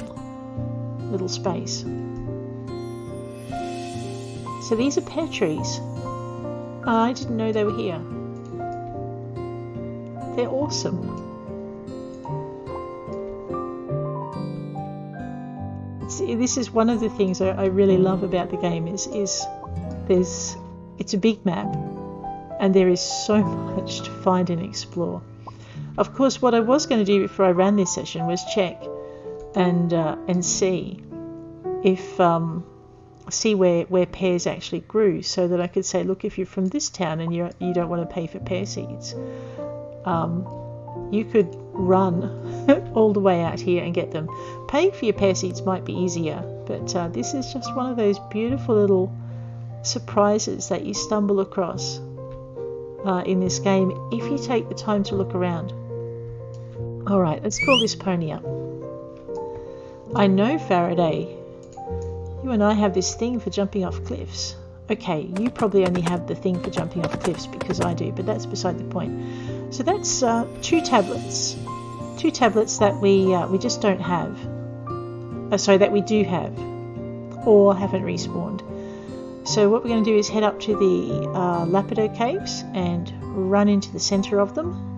little space. So these are pear trees. I didn't know they were here. They're awesome. This is one of the things I really love about the game is it's a big map. And there is so much to find and explore. Of course, what I was going to do before I ran this session was check and see if see where pears actually grew, so that I could say, look, if you're from this town and you don't want to pay for pear seeds, you could run all the way out here and get them. Paying for your pear seeds might be easier, but this is just one of those beautiful little surprises that you stumble across in this game if you take the time to look around. Alright, let's call this pony up. I know, Faraday, you and I have this thing for jumping off cliffs. Okay, you probably only have the thing for jumping off cliffs because I do, but that's beside the point. So that's 2 tablets. 2 tablets that we just don't have. Sorry, that we do have, or haven't respawned. So what we're going to do is head up to the Lapido Caves and run into the centre of them.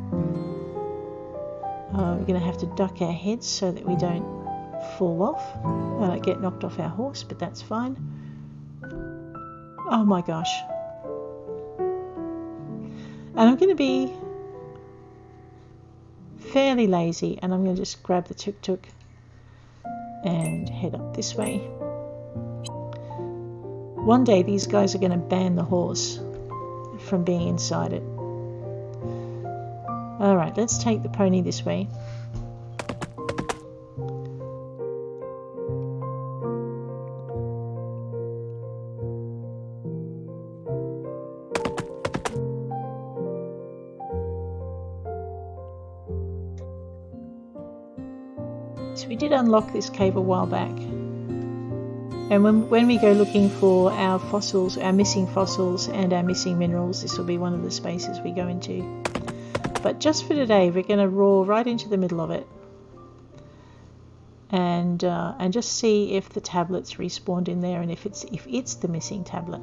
We're going to have to duck our heads so that we don't fall off, get knocked off our horse, but that's fine. Oh my gosh. And I'm going to be fairly lazy, and I'm going to just grab the tuk-tuk and head up this way. One day these guys are going to ban the horse from being inside it. Alright, let's take the pony this way. So we did unlock this cave a while back, and when we go looking for our fossils, our missing fossils and our missing minerals, this will be one of the spaces we go into. But just for today, we're going to roar right into the middle of it, and just see if the tablet's respawned in there, and if it's the missing tablet.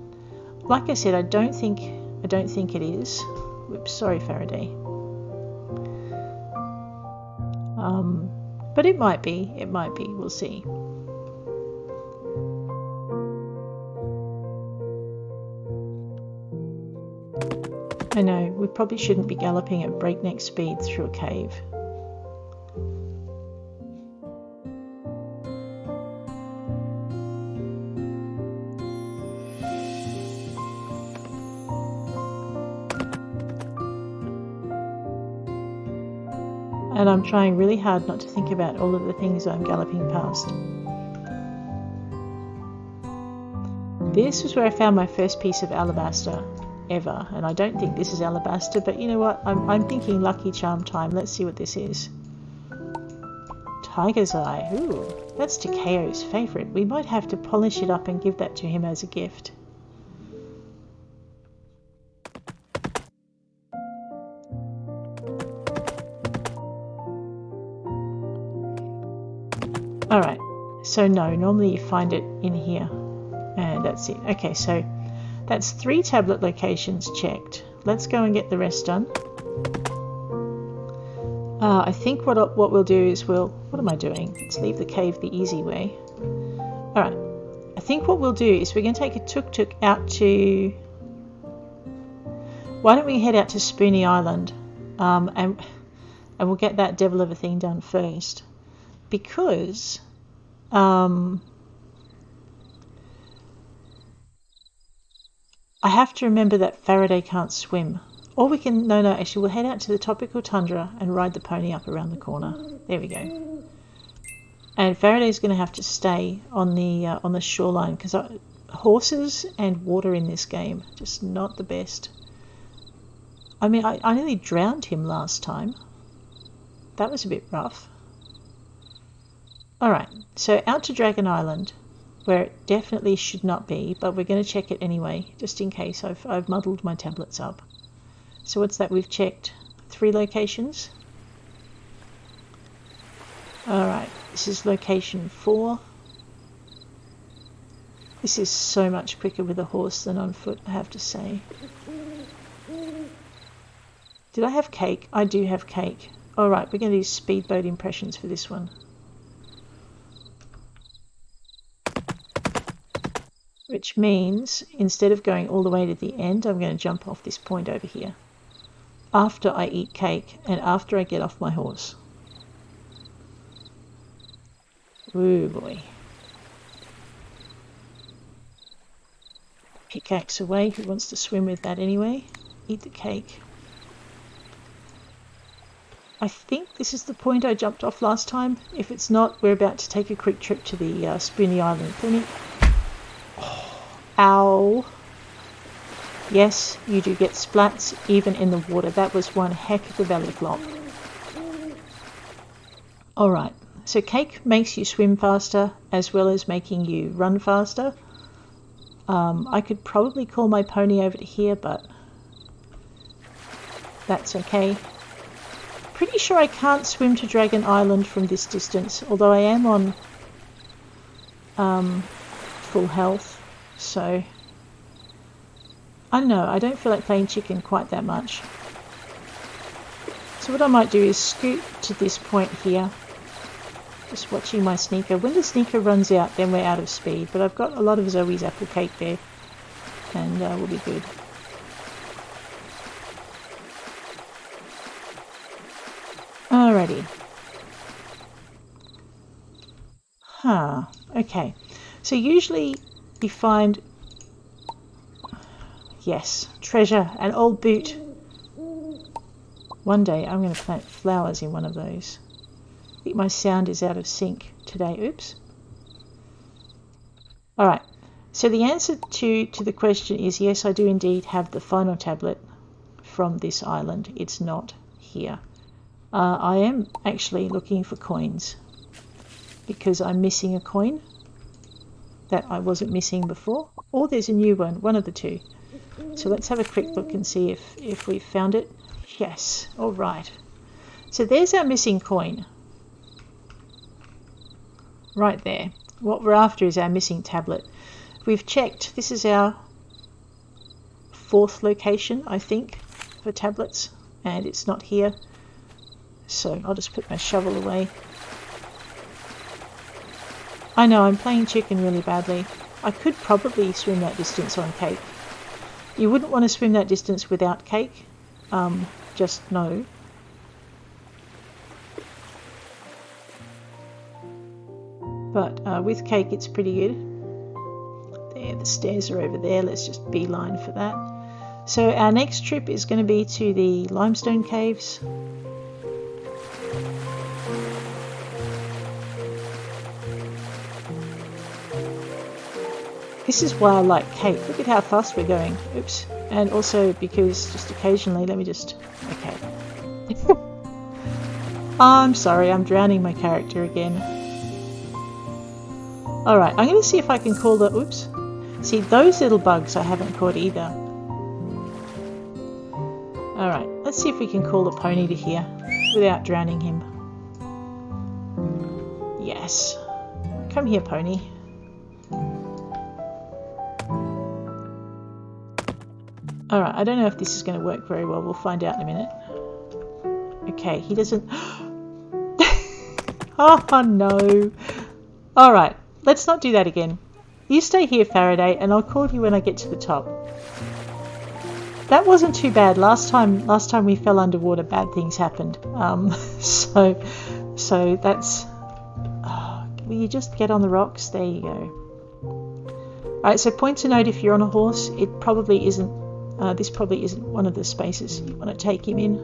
Like I said, I don't think it is. Whoops, sorry, Faraday. But it might be. We'll see. I know, we probably shouldn't be galloping at breakneck speed through a cave. And I'm trying really hard not to think about all of the things I'm galloping past. This was where I found my first piece of alabaster ever, and I don't think this is alabaster, but you know what, I'm thinking Lucky Charm time. Let's see what this is. Tiger's Eye. Ooh, that's Takeo's favourite. We might have to polish it up and give that to him as a gift. Alright, so no, normally you find it in here, and that's it. Okay, so that's 3 tablet locations checked. Let's go and get the rest done. I think what we'll do is what am I doing? Let's leave the cave the easy way. Alright, I think what we'll do is we're going to take a tuk-tuk out to... Why don't we head out to Spoony Island, and we'll get that devil of a thing done first. Because I have to remember that Faraday can't swim. Or we can, no, actually we'll head out to the tropical tundra and ride the pony up around the corner. There we go. And Faraday's going to have to stay on the shoreline, because horses and water in this game, just not the best. I mean, I nearly drowned him last time. That was a bit rough. Alright, so out to Dragon Island, where it definitely should not be, but we're going to check it anyway, just in case I've muddled my tablets up. So what's that? We've checked 3 locations. Alright, this is location 4. This is so much quicker with a horse than on foot, I have to say. Did I have cake? I do have cake. Alright, we're going to do speedboat impressions for this one. Which means, instead of going all the way to the end, I'm going to jump off this point over here. After I eat cake, and after I get off my horse. Ooh boy. Pickaxe away, who wants to swim with that anyway? Eat the cake. I think this is the point I jumped off last time. If it's not, we're about to take a quick trip to the Spoony Island. Ow. Yes, you do get splats even in the water. That was one heck of a belly flop. Alright, so cake makes you swim faster as well as making you run faster. I could probably call my pony over to here, but that's okay. Pretty sure I can't swim to Dragon Island from this distance, although I am on full health. So I know, I don't feel like playing chicken quite that much. So what I might do is scoot to this point here. Just watching my sneaker. When the sneaker runs out, then we're out of speed. But I've got a lot of Zoe's apple cake there. And we'll be good. Alrighty. Okay. So usually you find... Yes, treasure, an old boot. One day I'm going to plant flowers in one of those. I think my sound is out of sync today. Oops. Alright, so the answer to the question is yes, I do indeed have the final tablet from this island. It's not here. I am actually looking for coins because I'm missing a coin that I wasn't missing before. Or there's a new one of the two. So let's have a quick look and see if we've found it. Yes, all right. So there's our missing coin. Right there. What we're after is our missing tablet. We've checked. This is our 4th location, I think, for tablets. And it's not here. So I'll just put my shovel away. I know, I'm playing chicken really badly. I could probably swim that distance on cake. You wouldn't want to swim that distance without cake. Just no. But with cake it's pretty good. There, the stairs are over there. Let's just beeline for that. So our next trip is going to be to the limestone caves. This is why I like cake. Look at how fast we're going. Oops. And also because just occasionally, let me just... Okay. I'm sorry, I'm drowning my character again. Alright, I'm going to see if I can call the... Oops. See, those little bugs I haven't caught either. Alright, let's see if we can call the pony to here without drowning him. Yes. Come here, pony. Alright, I don't know if this is going to work very well. We'll find out in a minute. Okay, he doesn't... Oh, no. Alright, let's not do that again. You stay here, Faraday, and I'll call you when I get to the top. That wasn't too bad. Last time we fell underwater, bad things happened. So that's... Oh, will you just get on the rocks? There you go. Alright, so point to note if you're on a horse, it probably isn't... this probably isn't one of the spaces you want to take him in.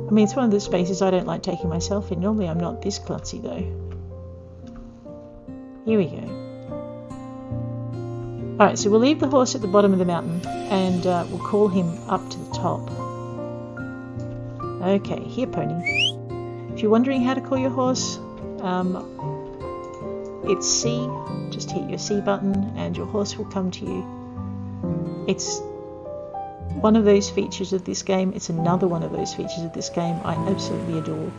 I mean, it's one of the spaces I don't like taking myself in. Normally I'm not this klutzy though. Here we go. Alright, so we'll leave the horse at the bottom of the mountain and we'll call him up to the top. Okay, here pony. If you're wondering how to call your horse, it's C. Just hit your C button and your horse will come to you. It's one of those features of this game. It's another one of those features of this game I absolutely adore.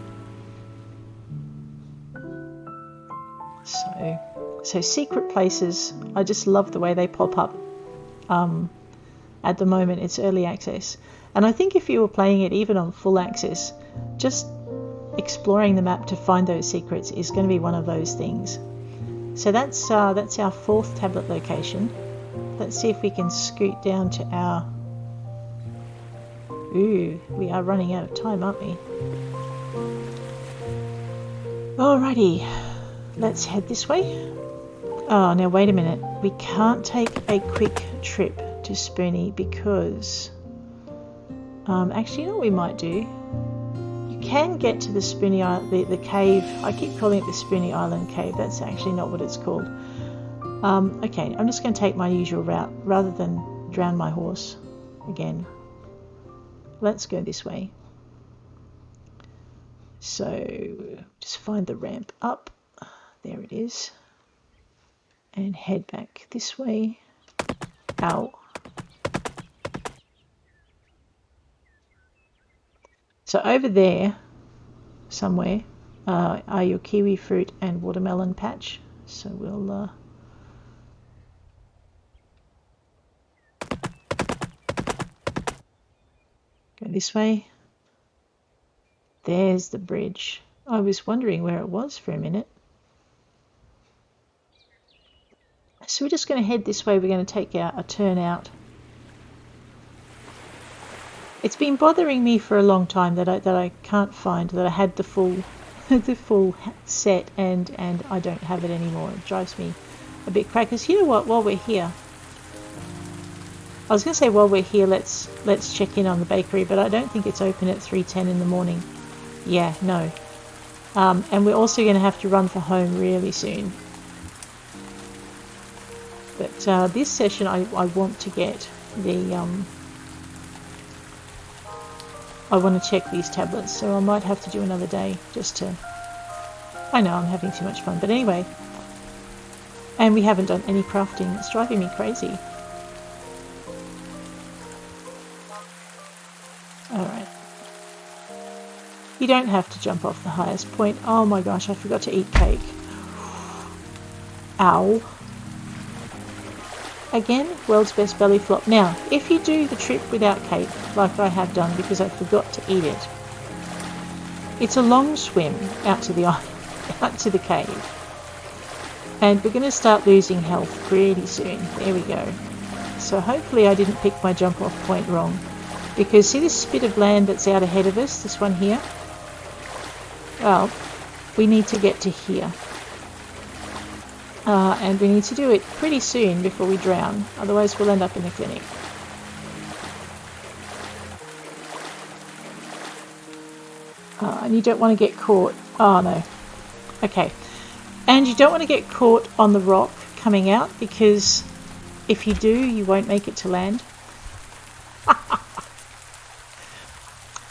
So secret places, I just love the way they pop up. At the moment it's early access. And I think if you were playing it even on full access, just exploring the map to find those secrets is going to be one of those things. So that's our 4th tablet location. Let's see if we can scoot down to our... Ooh, we are running out of time, aren't we? Alrighty, let's head this way. Oh, now wait a minute. We can't take a quick trip to Spoony because... actually, you know what we might do? You can get to the Spoony Island, the cave. I keep calling it the Spoony Island Cave. That's actually not what it's called. Okay, I'm just going to take my usual route rather than drown my horse again. Let's go this way. So just find the ramp up. There it is. And head back this way. Ow. So over there, somewhere, are your kiwi fruit and watermelon patch. So we'll... Go this way. There's the bridge. I was wondering where it was for a minute. So we're just going to head this way. We're going to take a turn out. It's been bothering me for a long time that I can't find that I had the full the full set and I don't have it anymore. It drives me a bit crackers. You know what? While we're here, I was going to say while we're here, let's check in on the bakery, but I don't think it's open at 3:10 in the morning. Yeah, no. And we're also going to have to run for home really soon. But this session, I want to get the I want to check these tablets, so I might have to do another day just to... I know I'm having too much fun, but anyway. And we haven't done any crafting. It's driving me crazy. Alright. You don't have to jump off the highest point. Oh my gosh, I forgot to eat cake. Ow. Again, world's best belly flop. Now, if you do the trip without cake, like I have done because I forgot to eat it, it's a long swim out to the island, out to the cave. And we're going to start losing health pretty soon. There we go. So hopefully I didn't pick my jump off point wrong. Because see this bit of land that's out ahead of us, this one here? Well, we need to get to here. And we need to do it pretty soon before we drown, otherwise we'll end up in the clinic. And you don't want to get caught. Oh no. Okay. And you don't want to get caught on the rock coming out, because if you do, you won't make it to land.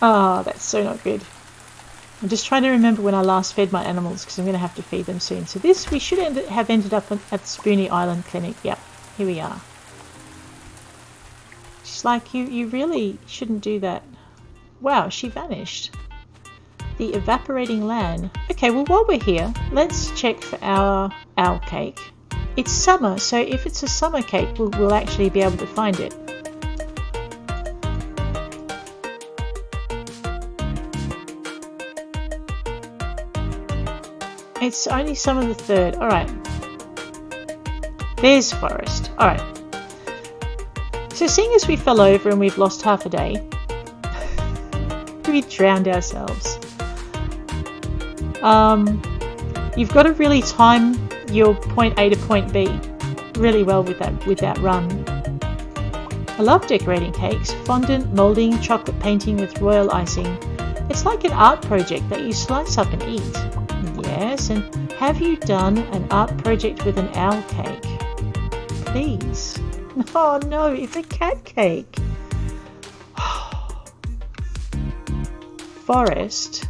Ah, that's so not good. I'm just trying to remember when I last fed my animals, because I'm going to have to feed them soon. So this, we should have ended up at the Spoony Island Clinic. Yep, here we are. She's like, you really shouldn't do that. Wow, she vanished. The evaporating land. Okay, well while we're here, let's check for our owl cake. It's summer, so if it's a summer cake, we'll actually be able to find it. It's only summer the 3rd. Alright. There's forest. Alright. So seeing as we fell over and we've lost half a day, we drowned ourselves. You've got to really time your point A to point B really well with that run. I love decorating cakes. Fondant, moulding, chocolate painting with royal icing. It's like an art project that you slice up and eat. Yes, and have you done an art project with an owl cake? Please. Oh no, it's a cat cake. Forest.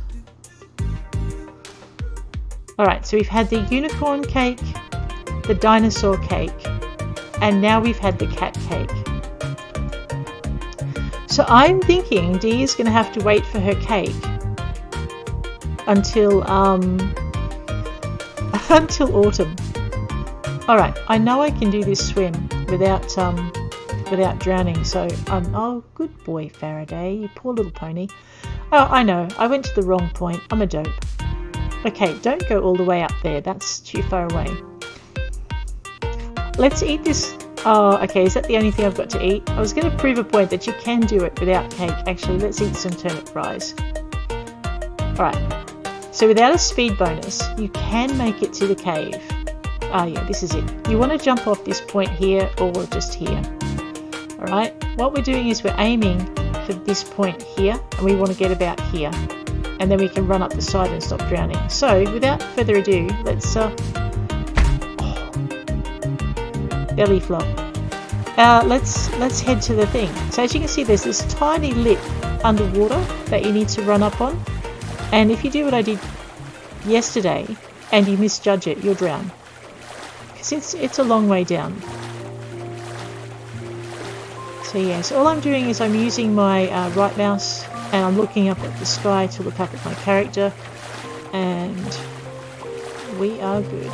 Alright, so we've had the unicorn cake, the dinosaur cake, and now we've had the cat cake. So I'm thinking Dee is going to have to wait for her cake until until autumn. Alright, I know I can do this swim without drowning, so oh, good boy Faraday, you poor little pony. Oh, I know, I went to the wrong point. I'm a dope. Okay, don't go all the way up there. That's too far away. Let's eat this. Oh, okay, is that the only thing I've got to eat? I was going to prove a point that you can do it without cake. Actually, let's eat some turnip fries. Alright, so without a speed bonus, you can make it to the cave. Ah, yeah, this is it. You want to jump off this point here or just here. Alright, what we're doing is we're aiming for this point here, and we want to get about here. And then we can run up the side and stop drowning. So, without further ado, let's belly flop. Let's head to the thing. So as you can see, there's this tiny lip underwater that you need to run up on. And if you do what I did yesterday and you misjudge it, you'll drown. Because it's a long way down. So yeah, so all I'm doing is I'm using my right mouse and I'm looking up at the sky to look up at my character, and we are good.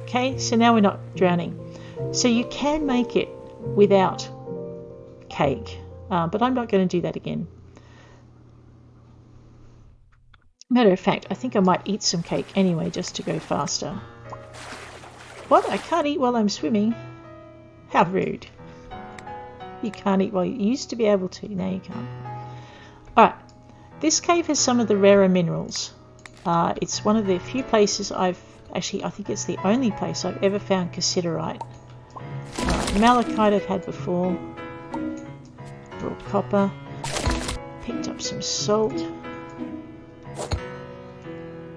Okay, so now we're not drowning. So you can make it without cake. but I'm not going to do that again. Matter of fact, I think I might eat some cake anyway just to go faster. What? I can't eat while I'm swimming? How rude. You can't eat while you used to be able to. Now you can't. Alright, this cave has some of the rarer minerals. It's one of the few places I think it's the only place I've ever found cassiterite. Malachite I've had before. Raw copper. Picked up some salt.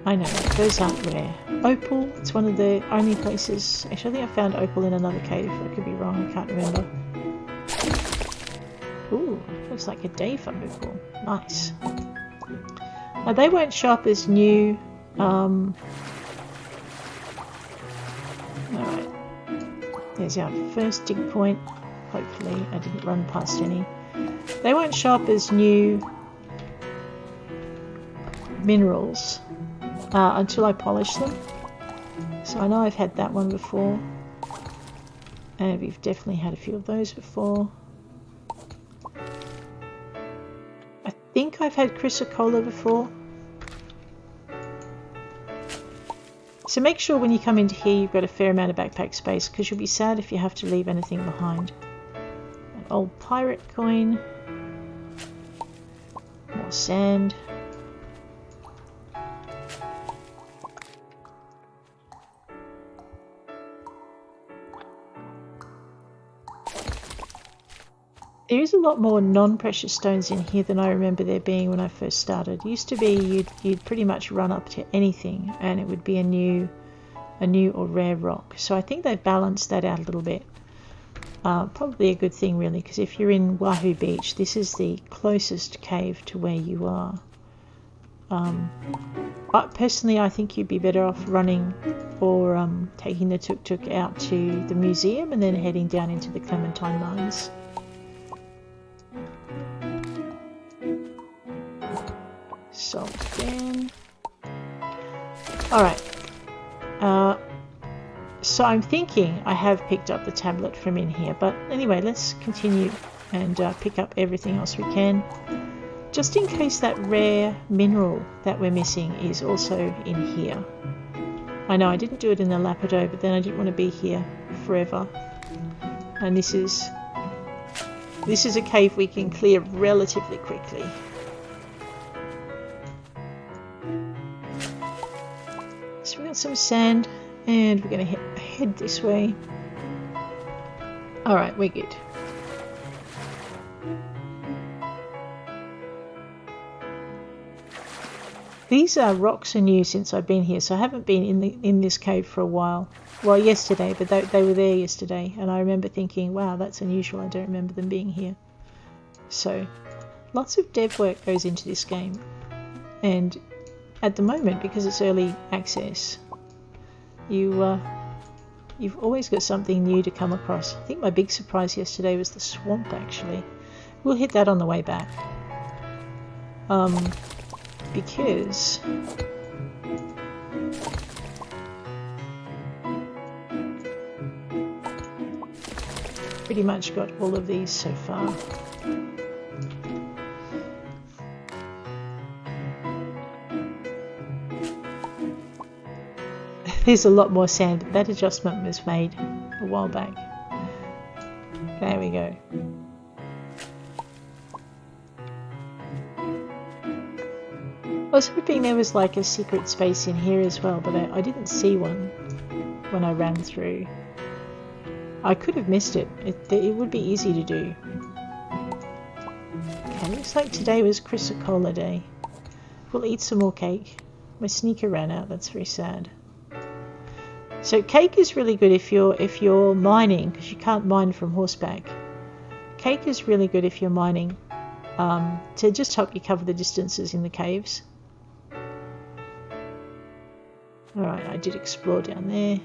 I know, those aren't rare. Opal, it's one of the only places... Actually, I think I found opal in another cave. I could be wrong, I can't remember. Ooh, looks like a day for opal. Nice. Now, they won't show up as new... Alright. There's our first dig point. Hopefully, I didn't run past any. They won't show up as new minerals until I polish them. So I know I've had that one before, and we've definitely had a few of those before. I think I've had chrysocolla before. So make sure when you come into here you've got a fair amount of backpack space, because you'll be sad if you have to leave anything behind. An old pirate coin, more sand. There is a lot more non-precious stones in here than I remember there being when I first started. It used to be you'd pretty much run up to anything and it would be a new or rare rock. So I think they've balanced that out a little bit. Probably a good thing really, because if you're in Wahoo Beach, this is the closest cave to where you are. Personally, I think you'd be better off running or taking the tuk-tuk out to the museum and then heading down into the Clementine mines. Salt again. Alright. So I'm thinking I have picked up the tablet from in here, but anyway, let's continue and pick up everything else we can. Just in case that rare mineral that we're missing is also in here. I know I didn't do it in the Lapido, but then I didn't want to be here forever. And this is a cave we can clear relatively quickly. So we got some sand, and we're going to head this way. Alright, we're good. These rocks are new since I've been here, so I haven't been in this cave for a while. Well, yesterday, but they were there yesterday, and I remember thinking, wow, that's unusual. I don't remember them being here. So, lots of dev work goes into this game, and at the moment, because it's early access, you've always got something new to come across. I think my big surprise yesterday was the swamp, actually. We'll hit that on the way back. Because pretty much got all of these so far. There's a lot more sand. That adjustment was made a while back. There we go. I was hoping there was like a secret space in here as well, but I didn't see one when I ran through. I could have missed it. It would be easy to do. Okay, looks like today was chrysocolla day. We'll eat some more cake. My sneaker ran out. That's very sad. So cake is really good if you're mining, because you can't mine from horseback. Cake is really good if you're mining to just help you cover the distances in the caves. Alright, I did explore down there.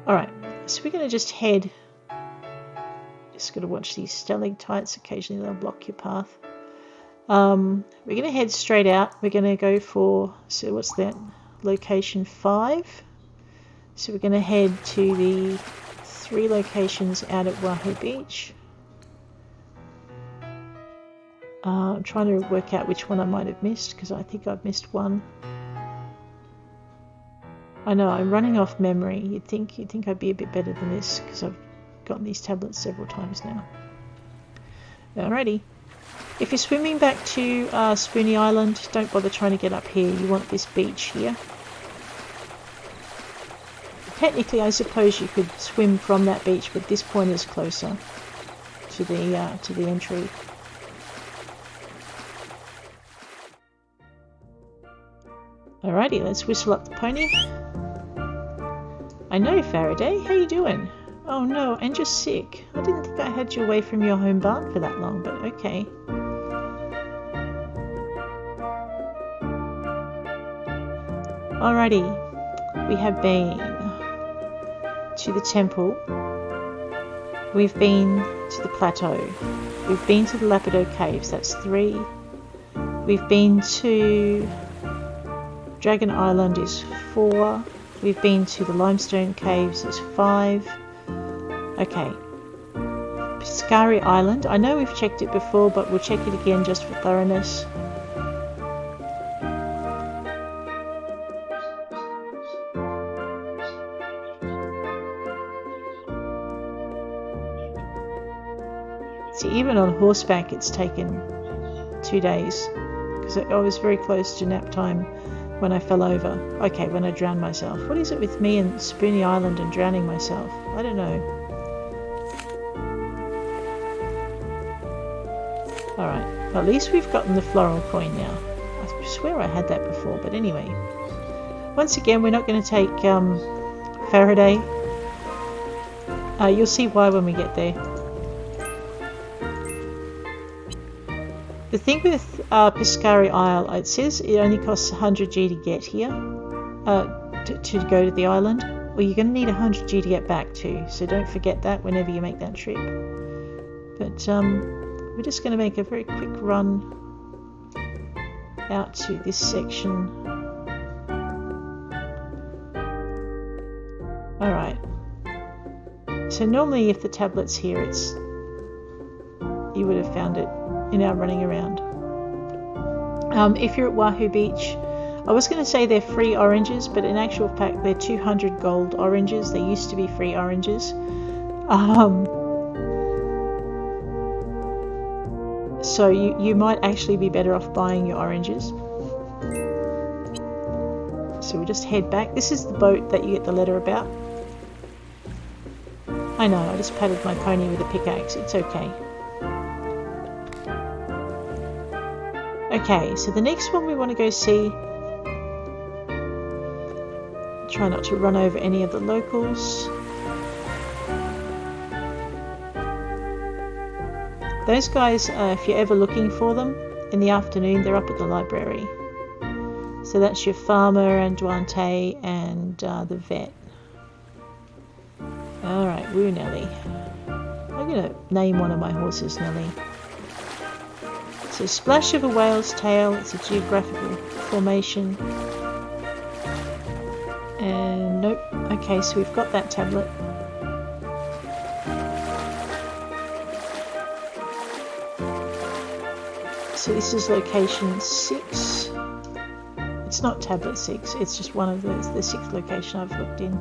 Alright, so we're going to just head. Just got to watch these stalactites. Occasionally they'll block your path. We're going to head straight out. We're going to go for, so what's that? Location 5. So we're going to head to the 3 locations out at Wahoo Beach. I'm trying to work out which one I might have missed, because I think I've missed one. I know, I'm running off memory. You'd think I'd be a bit better than this, because I've gotten these tablets several times now. Alrighty. If you're swimming back to Spoony Island, don't bother trying to get up here. You want this beach here. Technically, I suppose you could swim from that beach, but this point is closer to the entry. Alrighty, let's whistle up the pony. I know, Faraday. How you doing? Oh no, and you're sick. I didn't think I had you away from your home barn for that long, but okay. Alrighty, we have been to the temple. We've been to the plateau. We've been to the Lapido Caves, that's 3. We've been to Dragon Island is 4. We've been to the Limestone Caves is 5. Okay. Piscari Island. I know we've checked it before, but we'll check it again just for thoroughness. See, even on horseback it's taken 2 days, because I was very close to nap time when I fell over. Okay, when I drowned myself. What is it with me and Spoony Island and drowning myself? I don't know. Alright, well, at least we've gotten the floral coin now. I swear I had that before, but anyway. Once again, we're not going to take Faraday. You'll see why when we get there. The thing with Piscari Isle, it says it only costs 100G to get here, to go to the island. Well, you're going to need 100G to get back too, so don't forget that whenever you make that trip. But we're just going to make a very quick run out to this section. Alright. So normally if the tablet's here, you would have found it in our running around. If you're at Wahoo Beach, I was going to say they're free oranges, but in actual fact they're 200 gold oranges. They used to be free oranges. So you might actually be better off buying your oranges. So we'll just head back. This is the boat that you get the letter about. I know, I just patted my pony with a pickaxe. It's okay. Okay, so the next one we want to go see, try not to run over any of the locals. Those guys, if you're ever looking for them, in the afternoon they're up at the library. So that's your farmer and Duante and the vet. Alright, woo Nelly. I'm going to name one of my horses Nelly. So splash of a whale's tail, it's a geographical formation. And nope, okay, so we've got that tablet. So this is location 6. It's not tablet 6, it's just one of the 6th location I've looked in.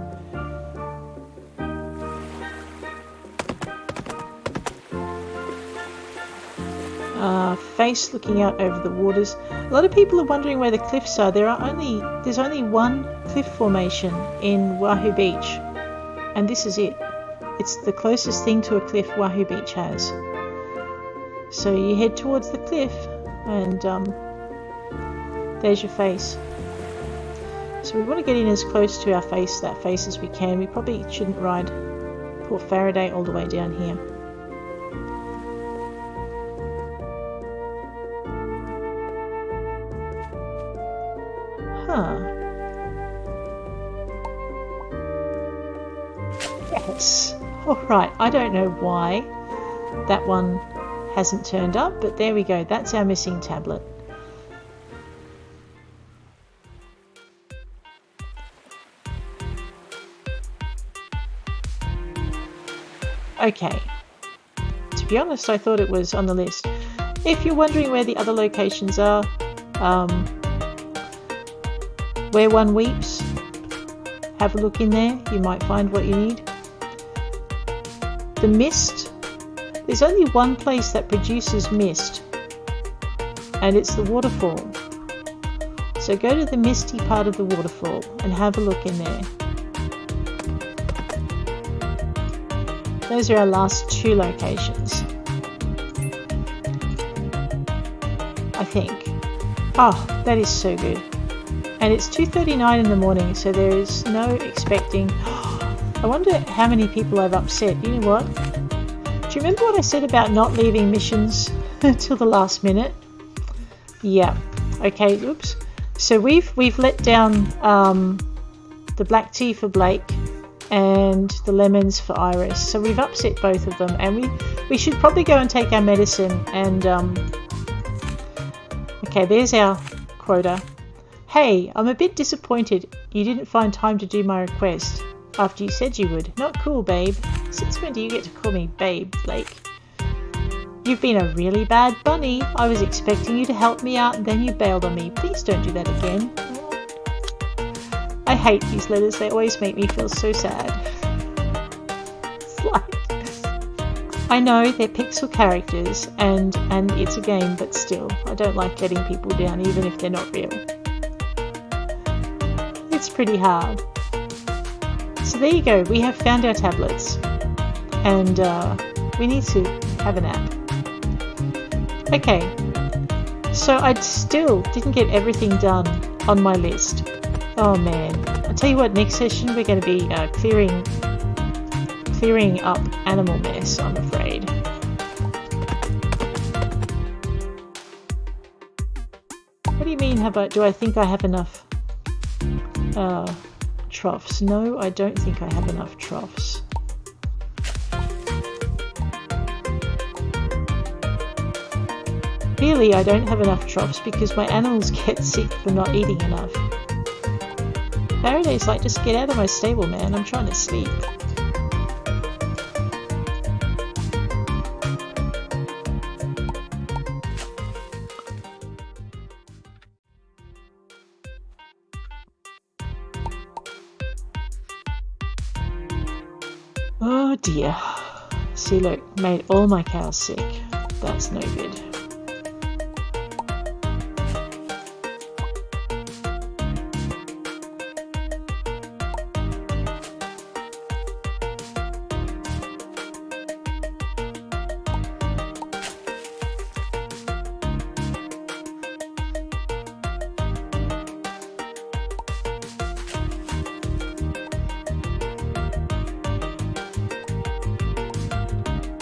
Face looking out over the waters. A lot of people are wondering where the cliffs are. There's only one cliff formation in Wahoo Beach, and this is it. It's the closest thing to a cliff Wahoo Beach has. So you head towards the cliff, and there's your face. So we want to get in as close to that face as we can. We probably shouldn't ride poor Faraday all the way down here. Yes. Alright, I don't know why that one hasn't turned up, but there we go. That's our missing tablet. Okay. To be honest, I thought it was on the list. If you're wondering where the other locations are, where one weeps, have a look in there. You might find what you need. The mist, there's only one place that produces mist, and it's the waterfall. So go to the misty part of the waterfall and have a look in there. Those are our last two locations, I think. Oh, that is so good. And it's 2:39 in the morning, so there is no expecting. I wonder how many people I've upset. You know what? Do you remember what I said about not leaving missions till the last minute? Yeah. Okay. Oops. So we've let down the black tea for Blake and the lemons for Iris. So we've upset both of them, and we should probably go and take our medicine. And okay, there's our quota. Hey, I'm a bit disappointed you didn't find time to do my request after you said you would. Not cool, babe. Since when do you get to call me babe, Blake? You've been a really bad bunny. I was expecting you to help me out and then you bailed on me. Please don't do that again. I hate these letters. They always make me feel so sad. It's like, I know they're pixel characters and it's a game, but still, I don't like letting people down even if they're not real. It's pretty hard. So there you go, we have found our tablets and we need to have a nap. Okay, so I still didn't get everything done on my list. Oh man, I'll tell you what, next session we're going to be clearing up animal mess, I'm afraid. What do you mean, do I think I have enough troughs? No, I don't think I have enough troughs. Really, I don't have enough troughs because my animals get sick for not eating enough. Faraday's like, just get out of my stable, man. I'm trying to sleep. Oh dear. See, look, made all my cows sick. That's no good.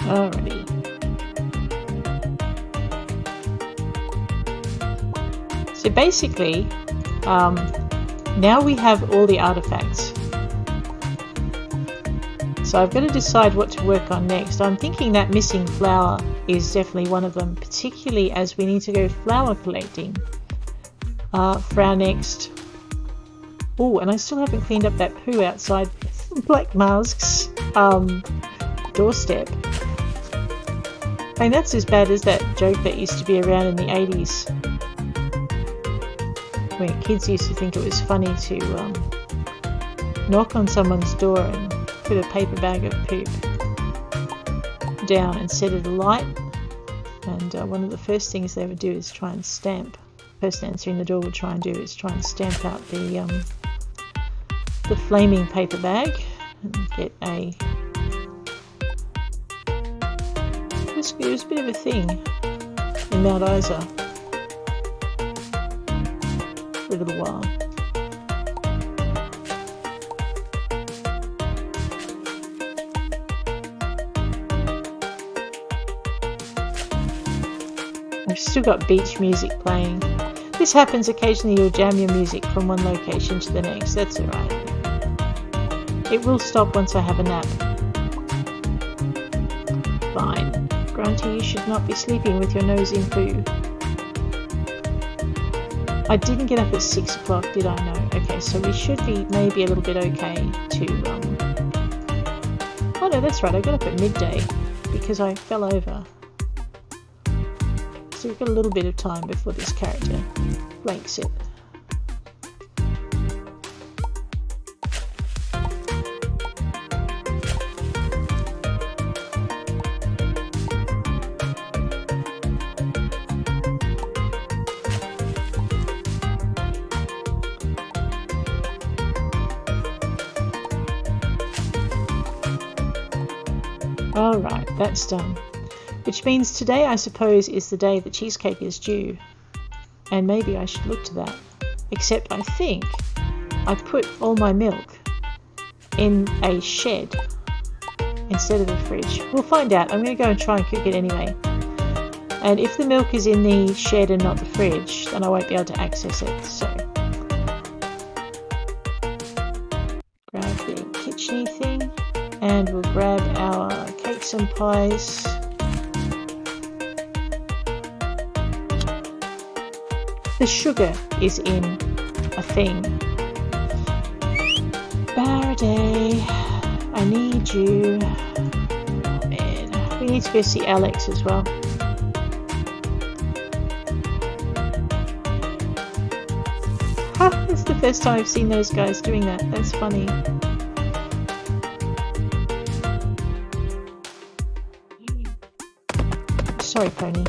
Alrighty. So basically, now we have all the artifacts. So I've got to decide what to work on next. I'm thinking that missing flower is definitely one of them, particularly as we need to go flower collecting for our next. Oh, and I still haven't cleaned up that poo outside Black Mask's doorstep. I mean, that's as bad as that joke that used to be around in the 80s, when kids used to think it was funny to knock on someone's door and put a paper bag of poop down and set it alight, and one of the first things they would do is try and stamp. The person answering the door would try and do is try and stamp out the flaming paper bag and get a. It was a bit of a thing in Mount Isa for a little while. I've still got beach music playing. This happens occasionally. You'll jam your music from one location to the next. That's alright. It will stop once I have a nap. Fine. Grunty, you should not be sleeping with your nose in poo. I didn't get up at 6 o'clock, did I? No. Okay, so we should be maybe a little bit okay to... Oh no, that's right, I got up at midday because I fell over. So we've got a little bit of time before this character breaks it. Alright, that's done. Which means today, I suppose, is the day the cheesecake is due. And maybe I should look to that. Except I think I put all my milk in a shed instead of the fridge. We'll find out. I'm going to go and try and cook it anyway. And if the milk is in the shed and not the fridge, then I won't be able to access it. So grab the kitchen-y thing. And we'll grab our cakes and pies. The sugar is in a thing. Faraday, I need you. Oh man, we need to go see Alex as well. Ha! It's the first time I've seen those guys doing that. That's funny. Sorry, pony.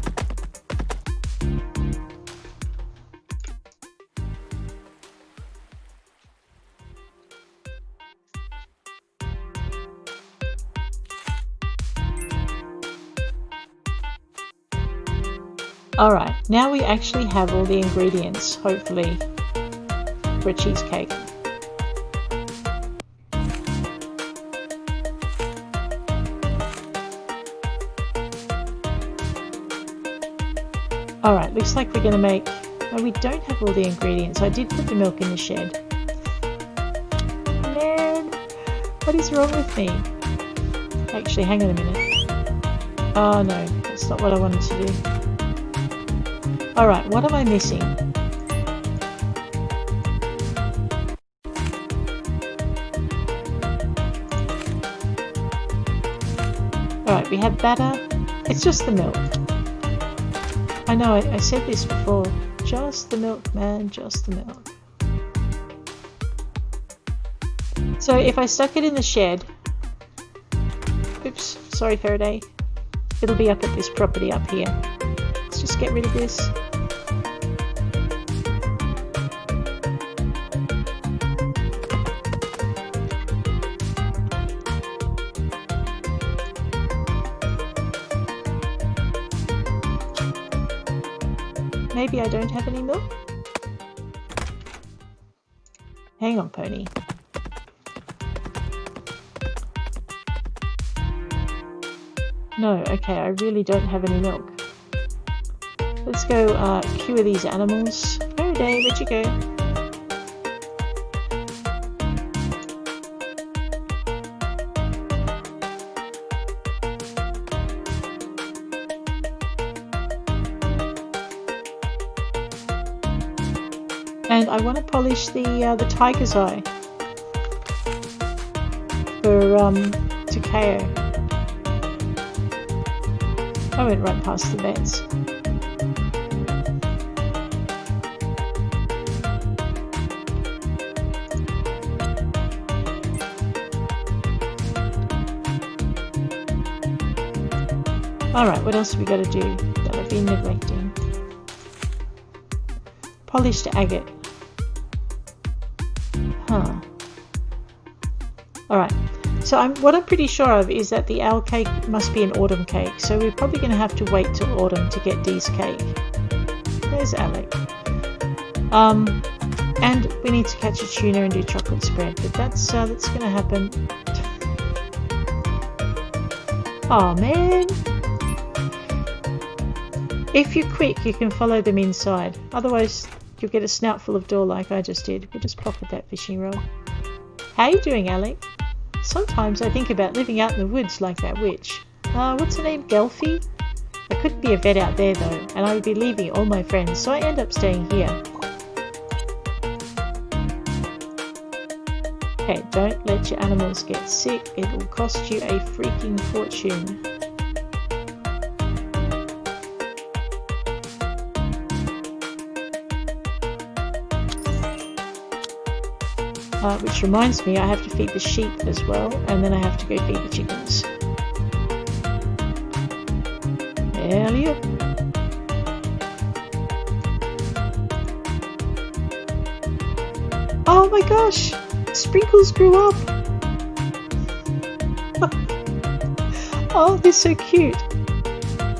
Alright, now we actually have all the ingredients, hopefully, for a cheesecake. Alright, looks like we're going to make... Oh, we don't have all the ingredients. I did put the milk in the shed. Man, what is wrong with me? Actually, hang on a minute. Oh no, that's not what I wanted to do. Alright, what am I missing? Alright, we have batter. It's just the milk. I know, I said this before. Just the milk, man, just the milk. So if I stuck it in the shed... Oops, sorry Faraday. It'll be up at this property up here. Let's just get rid of this. Maybe I don't have any milk? Hang on, pony. No, okay, I really don't have any milk. Let's go cure these animals. Faraday, where'd you go? And I want to polish the tiger's eye for Takeo. I went right past the vets. Alright, what else have we got to do that I've been neglecting? Polished agate. Huh. Alright, so what I'm pretty sure of is that the owl cake must be an autumn cake, so we're probably going to have to wait till autumn to get Dee's cake. There's Alec. And we need to catch a tuna and do chocolate spread, but that's going to happen. Oh man! If you're quick, you can follow them inside, otherwise you'll get a snout full of door like I just did. We'll just pop with that fishing rod. How you doing, Alec? Sometimes I think about living out in the woods like that witch. What's her name? Gelfie? I couldn't be a vet out there though, and I would be leaving all my friends, so I end up staying here. Okay, don't let your animals get sick. It will cost you a freaking fortune. which reminds me I have to feed the sheep as well, and then I have to go feed the chickens. Earlier. Oh my gosh! Sprinkles grew up! Oh, they're so cute!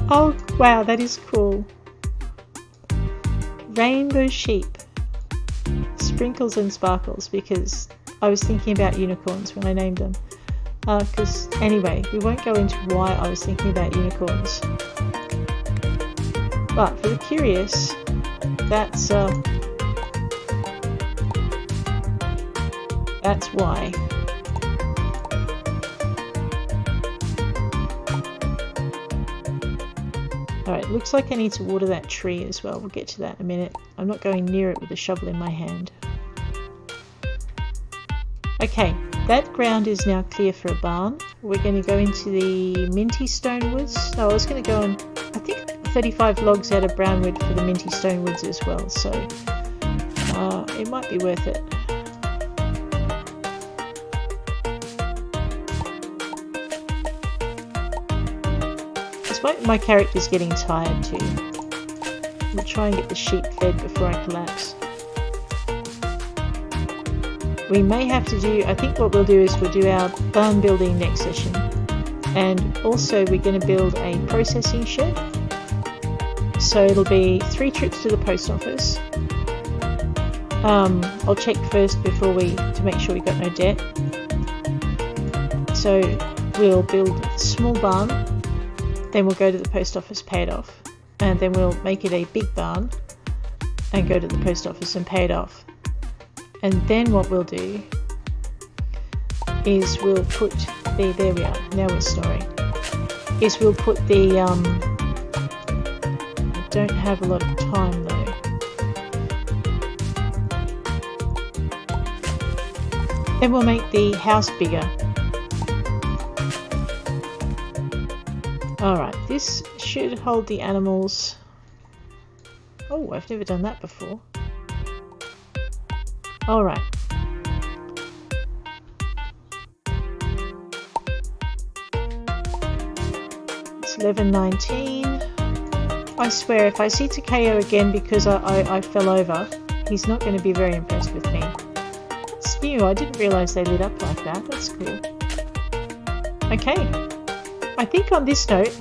Oh wow, that is cool. Rainbow sheep. Sprinkles and sparkles, because I was thinking about unicorns when I named them. Because anyway, we won't go into why I was thinking about unicorns. But for the curious, that's why. Alright, looks like I need to water that tree as well. We'll get to that in a minute. I'm not going near it with a shovel in my hand. Okay, that ground is now clear for a barn. We're going to go into the minty stone woods. No, I was going to go and, I think, 35 logs out of brownwood for the minty stone woods as well, so it might be worth it. My character's getting tired too. We'll try and get the sheep fed before I collapse. We may have to do, I think what we'll do is we'll do our barn building next session. And also we're going to build a processing shed. So it'll be 3 trips to the post office. I'll check first before to make sure we've got no debt. So we'll build a small barn. Then we'll go to the post office, pay it off, and then we'll make it a big barn and go to the post office and pay it off. And then what we'll do is we'll put the, there we are, now we're snoring, is we'll put the, I don't have a lot of time though. Then we'll make the house bigger. Alright, this should hold the animals. Oh, I've never done that before. Alright. It's 11:19. I swear, if I see Takeo again because I fell over, he's not going to be very impressed with me. It's new, I didn't realise they lit up like that. That's cool. Okay. I think on this note,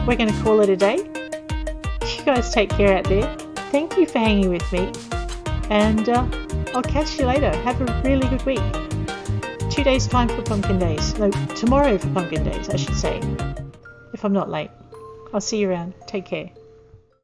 we're going to call it a day. You guys take care out there. Thank you for hanging with me. And I'll catch you later. Have a really good week. 2 days time for pumpkin days. No, tomorrow for pumpkin days, I should say. If I'm not late. I'll see you around. Take care.